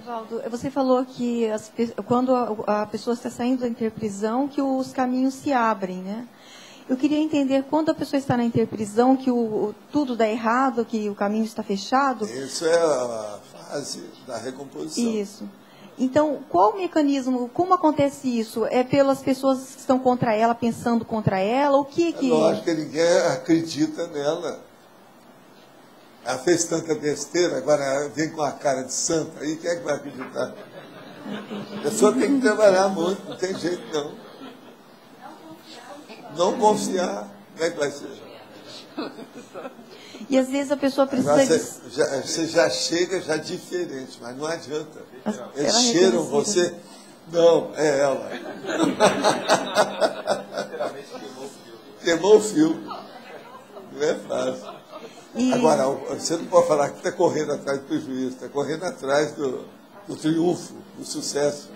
Valdo, você falou que quando a pessoa está saindo da interprisão, que os caminhos se abrem, né? Eu queria entender, quando a pessoa está na interprisão, que tudo dá errado, que o caminho está fechado. Isso é a fase da recomposição. Isso. Então, qual o mecanismo, como acontece isso? É pelas pessoas que estão contra ela, pensando contra ela? O que que... É lógico que ninguém acredita nela. Ela fez tanta besteira, agora vem com a cara de santa, aí quem é que vai acreditar? A pessoa tem que trabalhar muito, não tem jeito não. Não confiar, como é que vai ser? E às vezes a pessoa precisa... Você já chega já diferente, mas não adianta. Eles cheiram você... Não, é ela. Queimou o fio. Não é fácil. Agora, você não pode falar que está correndo atrás do prejuízo, está correndo atrás do triunfo, do sucesso.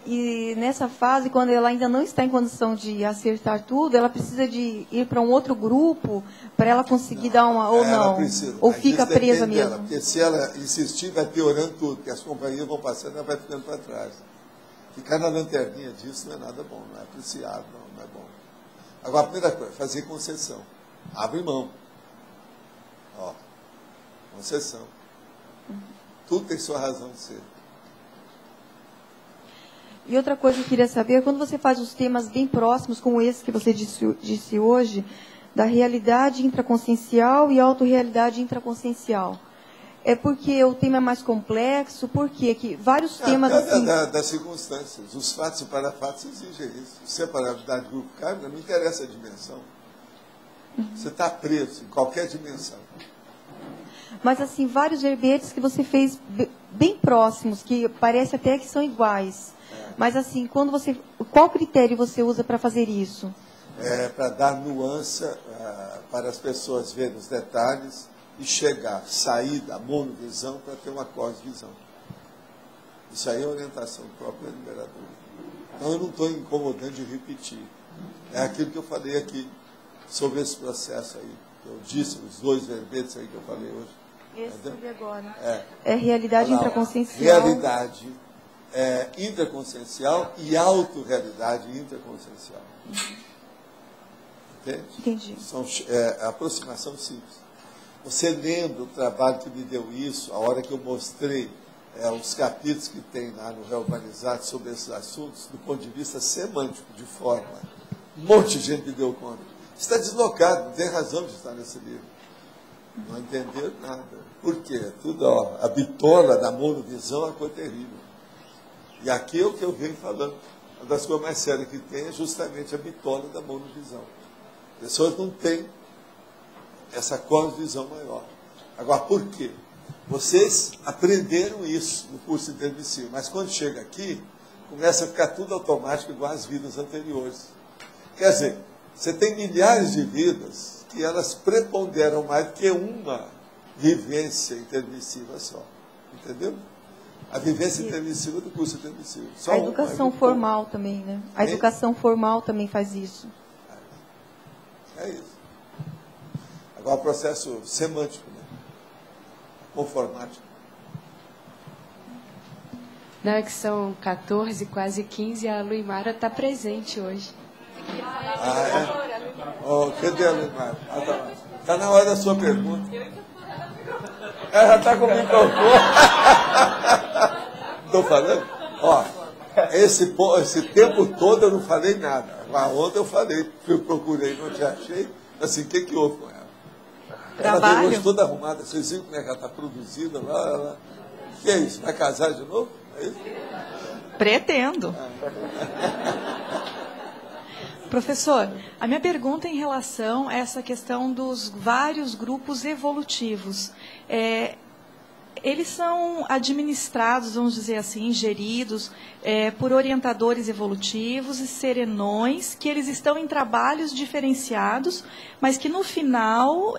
E nessa fase, quando ela ainda não está em condição de acertar tudo, ela precisa de ir para um outro grupo para ela conseguir dar uma... Ou não? Precisa, ou fica presa mesmo? Dela, porque se ela insistir, vai piorando tudo, porque as companhias vão passando e ela vai ficando para trás. Ficar na lanterninha disso não é nada bom, não é apreciado, não é bom. Agora, a primeira coisa, fazer concessão. Abre mão. Ó, concessão. Tudo tem sua razão de ser. E outra coisa que eu queria saber, quando você faz os temas bem próximos, como esse que você disse hoje, da realidade intraconsciencial e autorrealidade intraconsciencial, é porque o tema é mais complexo? Por quê? Que vários temas... Assim... Das circunstâncias. Os fatos e parafatos exigem isso. Separabilidade do grupo kármico não interessa a dimensão. Você está preso em qualquer dimensão. Mas, assim, vários verbetes que você fez bem próximos, que parece até que são iguais. Mas, assim, qual critério você usa para fazer isso? Para dar nuance para as pessoas verem os detalhes e sair da monovisão para ter uma cosvisão. Isso aí é orientação própria da liberadora. Então, eu não estou incomodando de repetir. É aquilo que eu falei aqui sobre esse processo aí. Eu disse, os 2 verbetes aí que eu falei hoje. Esse agora. É realidade intraconsciencial. Realidade intraconsciencial e autorrealidade intraconsciencial. Entende? Entendi. São aproximação simples. Você lembra o trabalho que me deu isso, a hora que eu mostrei os capítulos que tem lá no Reurbanizado sobre esses assuntos, do ponto de vista semântico, de forma. Um monte de gente me deu conta. Está deslocado, não tem razão de estar nesse livro. Não entenderam nada. Por quê? Tudo, a bitola da monovisão é uma coisa terrível. E aqui é o que eu venho falando. Uma das coisas mais sérias que tem é justamente a bitola da monovisão. As pessoas não têm essa cosvisão maior. Agora, por quê? Vocês aprenderam isso no curso intermissivo, mas quando chega aqui, começa a ficar tudo automático igual às vidas anteriores. Quer dizer, você tem milhares de vidas que elas preponderam mais do que uma vivência intermissiva só. Entendeu? A vivência intermissiva do curso intermissivo. A educação formal também, né? A educação formal também faz isso. É isso. Agora, o processo semântico, né? Conformático. Não, é que são 14, quase 15, a Luimara está presente hoje. Cadê a Luimara? Está na hora da sua pergunta. Ela já está com o microfone. Estou falando? Esse tempo todo eu não falei nada. Ontem eu falei, eu procurei, não te achei. Assim, o que houve com ela? Ela veio hoje toda arrumada, vocês viram como é que ela está produzida lá? O que é isso? Vai casar de novo? É isso? Pretendo. Professor, a minha pergunta é em relação a essa questão dos vários grupos evolutivos. Eles são administrados, vamos dizer assim, geridos por orientadores evolutivos e serenões, que eles estão em trabalhos diferenciados, mas que no final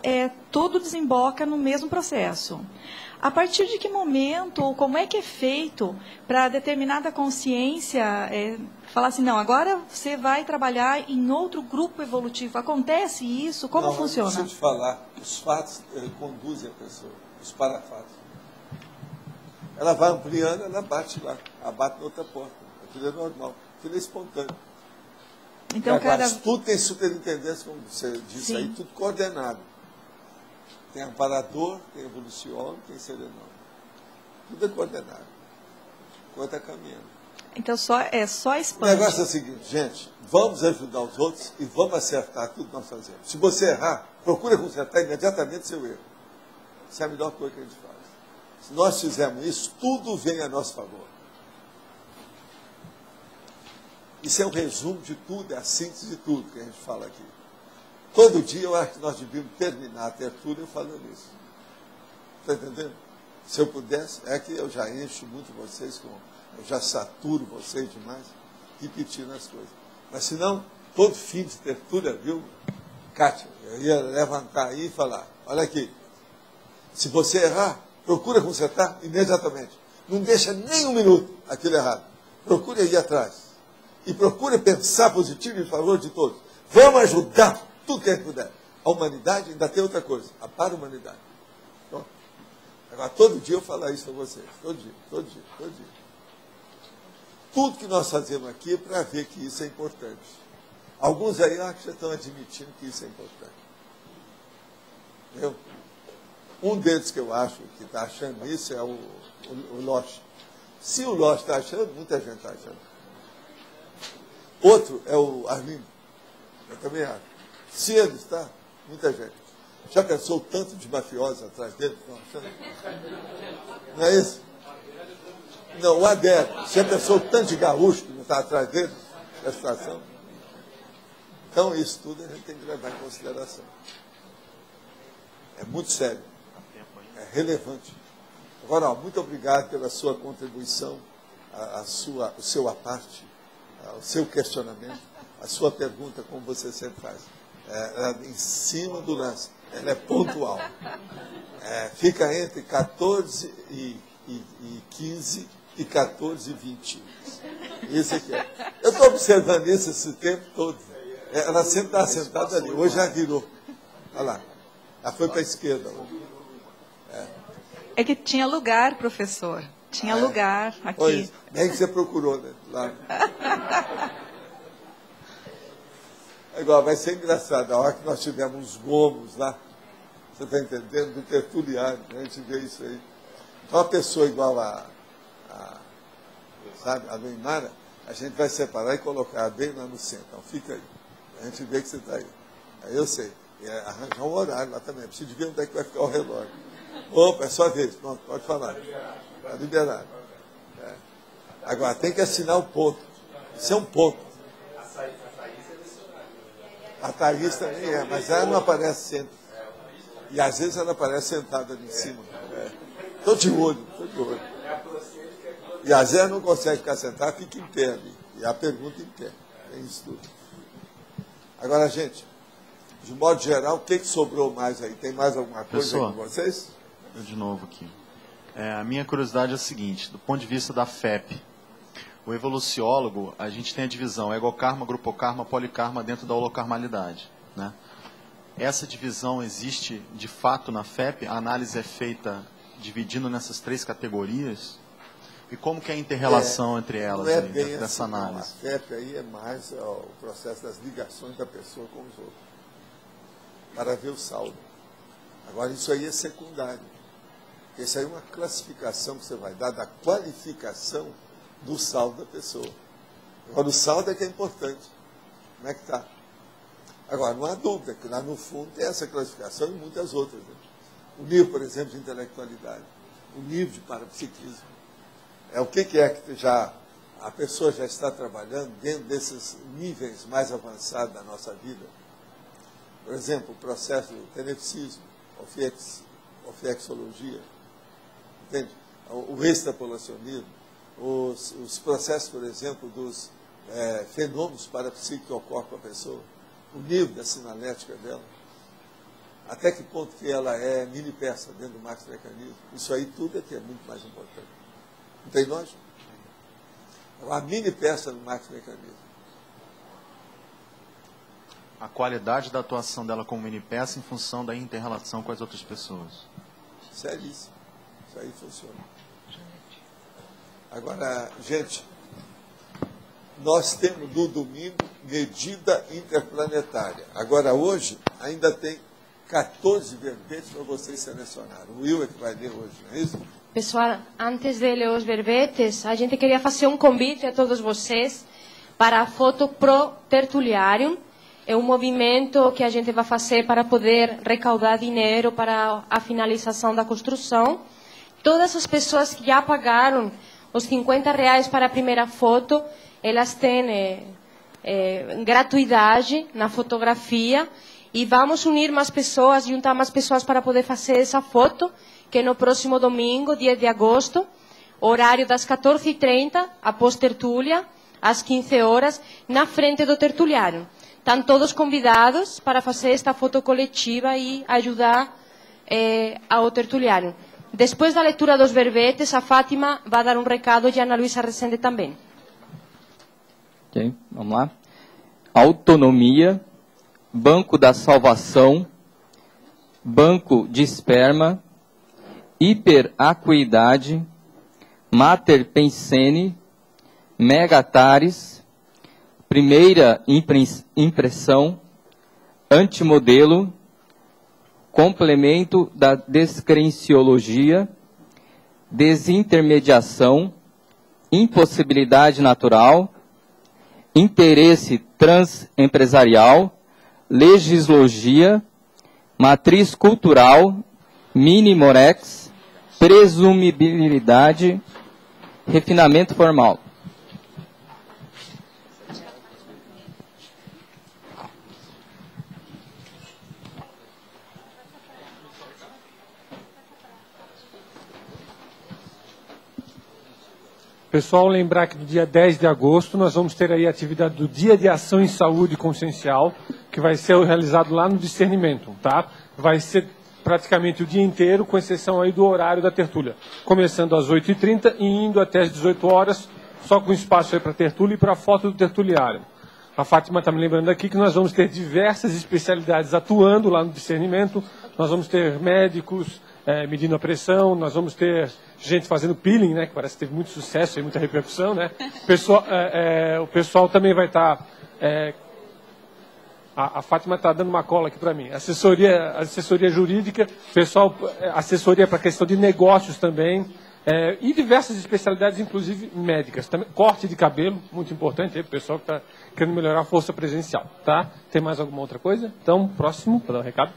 tudo desemboca no mesmo processo. A partir de que momento, ou como é que é feito para determinada consciência falar assim, não, agora você vai trabalhar em outro grupo evolutivo? Acontece isso? Como funciona? Deixa eu te falar, os fatos conduzem a pessoa, os parafatos. Ela vai ampliando, ela bate lá, ela bate na outra porta. Aquilo é normal, aquilo é espontâneo. Então, tudo tem superintendência, como você disse. Sim. Aí, tudo coordenado. Tem amparador, tem evoluciômetro, tem serenômetro. Tudo é coordenado. Enquanto está caminhando. Então, só expande. O negócio é o seguinte, gente, vamos ajudar os outros e vamos acertar tudo que nós fazemos. Se você errar, procura consertar imediatamente seu erro. Isso é a melhor coisa que a gente faz. Se nós fizermos isso, tudo vem a nosso favor. Isso é um resumo de tudo, é a síntese de tudo que a gente fala aqui. Todo dia eu acho que nós devíamos terminar a tertúlia falando isso. Está entendendo? Se eu pudesse, é que eu já encho muito vocês, eu já saturo vocês demais, repetindo as coisas. Mas se não, todo fim de tertúlia, viu, Kátia, eu ia levantar aí e falar, olha aqui, se você errar, procura consertar imediatamente. Não deixa nem um minuto aquilo errado. Procure ir atrás. E procure pensar positivo em favor de todos. Vamos ajudar tudo que a gente puder. A humanidade ainda tem outra coisa, a para-humanidade. Então, agora, todo dia eu falo isso para vocês. Todo dia. Tudo que nós fazemos aqui é para ver que isso é importante. Alguns aí já estão admitindo que isso é importante. Entendeu? Um deles que eu acho que está achando isso é o Loche. Se o Loche está achando, muita gente está achando. Outro é o Arlindo. Eu também acho. Se ele está, muita gente. Já pensou o tanto de mafiosos atrás dele? Não é isso? Não, o Adélio. Já pensou o tanto de gaúcho que não está atrás dele? Da situação? Então, isso tudo a gente tem que levar em consideração. É muito sério. É relevante. Agora, muito obrigado pela sua contribuição, o seu aparte, o seu questionamento, a sua pergunta, como você sempre faz. Em cima do lance. Ela é pontual. Fica entre 14 e 15 e 14 e 20. Isso aqui é. Eu estou observando isso esse tempo todo. Ela sempre está sentada ali. Hoje já virou. Olha lá. Ela foi para a esquerda. É que tinha lugar, professor. Tinha lugar aqui. Pois, bem que você procurou, né? Lá. Agora, vai ser engraçado. A hora que nós tivermos os gomos lá, você está entendendo? Do tertuliano, né? A gente vê isso aí. Então, uma pessoa igual sabe, a Luimara, a gente vai separar e colocar bem lá no centro. Então, fica aí. A gente vê que você está aí. Aí eu sei. E arranjar um horário lá também. Preciso de ver onde é que vai ficar o relógio. Opa, é sua vez. Pronto, pode falar. Está liberado. Agora, tem que assinar o ponto. Isso é um ponto. A Thaís também mas ela não aparece sempre. E às vezes ela aparece sentada ali em cima. Estou de olho. E às vezes ela não consegue ficar sentada, fica em pé ali. E a pergunta em pé. Tem isso tudo. Agora, gente, de modo geral, o que sobrou mais aí? Tem mais alguma coisa aí com vocês? Eu de novo aqui. A minha curiosidade é a seguinte, do ponto de vista da FEP, o evoluciólogo, a gente tem a divisão egokarma, grupokarma, polikarma dentro da holokarmalidade, né? Essa divisão existe de fato na FEP? A análise é feita dividindo nessas três categorias? E como que é a inter-relação entre elas não é aí, bem dessa assim, análise? A FEP aí é mais o processo das ligações da pessoa com os outros, para ver o saldo. Agora, isso aí é secundário. Isso aí é uma classificação que você vai dar da qualificação do saldo da pessoa. Agora, o saldo é que é importante. Como é que está? Agora, não há dúvida que lá no fundo tem essa classificação e muitas outras. Né? O nível, por exemplo, de intelectualidade, o nível de parapsiquismo. O que é que a pessoa já está trabalhando dentro desses níveis mais avançados da nossa vida. Por exemplo, o processo do tenepsismo, ofiexologia, entende? O extrapolacionismo, os processos, por exemplo, dos fenômenos parapsíquicos que ocorrem com a pessoa, o nível da sinalética dela, até que ponto que ela é mini-peça dentro do maxi-mecanismo. Isso aí tudo é que é muito mais importante. Não tem lógica? A mini-peça do maxi-mecanismo. A qualidade da atuação dela como mini-peça em função da inter-relação com as outras pessoas. Seríssimo. Isso aí funciona. Agora, gente, nós temos no domingo medida interplanetária. Agora, hoje, ainda tem 14 verbetes para vocês selecionarem. O Will é que vai ler hoje, não é isso? Pessoal, antes de ler os verbetes, a gente queria fazer um convite a todos vocês para a foto Pro Tertuliarium. É um movimento que a gente vai fazer para poder recaudar dinheiro para a finalização da construção. Todas as pessoas que já pagaram os R$50 para a primeira foto, elas têm gratuidade na fotografia. E vamos unir mais pessoas, juntar mais pessoas para poder fazer essa foto, que é no próximo domingo, 10 de agosto, horário das 14h30, após tertúlia, às 15 horas, na frente do tertuliário. Estão todos convidados para fazer esta foto coletiva e ajudar ao tertuliário. Depois da leitura dos verbetes, a Fátima vai dar um recado e a Ana Luísa Resende também. Ok, vamos lá. Autonomia, Banco da Salvação, Banco de Esperma, Hiperacuidade, Mater Pensene, Megatares, Primeira Impressão, Antimodelo, Complemento da Descrenciologia, Desintermediação, Impossibilidade Natural, Interesse Transempresarial, Legislogia, Matriz Cultural, Minimorex, Presumibilidade, Refinamento Formal. Pessoal, lembrar que no dia 10 de agosto nós vamos ter aí a atividade do Dia de Ação em Saúde Consciencial, que vai ser realizado lá no Discernimento, tá? Vai ser praticamente o dia inteiro, com exceção aí do horário da tertúlia. Começando às 8h30 e indo até às 18 horas, só com espaço aí para tertúlia e para a foto do tertuliário. A Fátima está me lembrando aqui que nós vamos ter diversas especialidades atuando lá no Discernimento. Nós vamos ter médicos medindo a pressão, nós vamos ter gente fazendo peeling, né, que parece que teve muito sucesso e muita repercussão, né? O pessoal também vai estar... A Fátima está dando uma cola aqui para mim. Assessoria jurídica, pessoal, assessoria para questão de negócios também, e diversas especialidades, inclusive médicas. Também, corte de cabelo, muito importante, aí, o pessoal que está querendo melhorar a força presencial. Tá? Tem mais alguma outra coisa? Então, próximo, para dar um recado.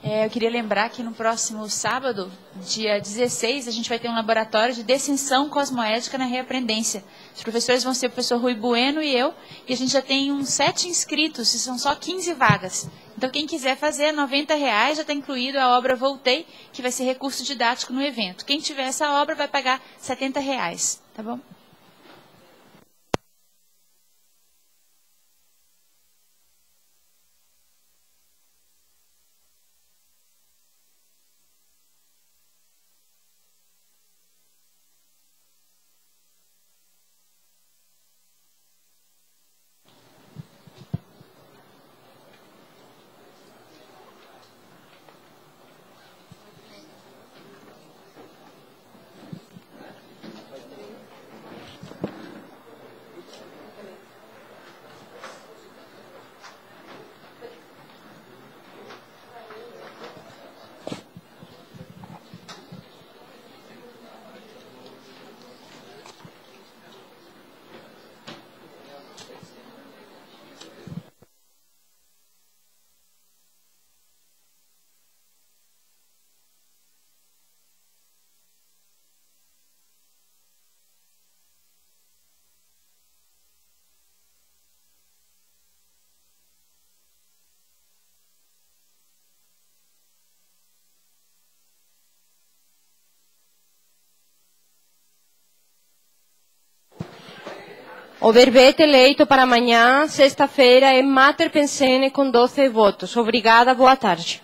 Eu queria lembrar que no próximo sábado, dia 16, a gente vai ter um laboratório de descensão cosmoética na reaprendência. Os professores vão ser o professor Rui Bueno e eu, e a gente já tem uns 7 inscritos, e são só 15 vagas. Então, quem quiser fazer, R$90, já está incluído a obra Voltei, que vai ser recurso didático no evento. Quem tiver essa obra vai pagar R$70, tá bom? O verbete eleito para amanhã, sexta-feira, é Mater Pensene com 12 votos. Obrigada, boa tarde.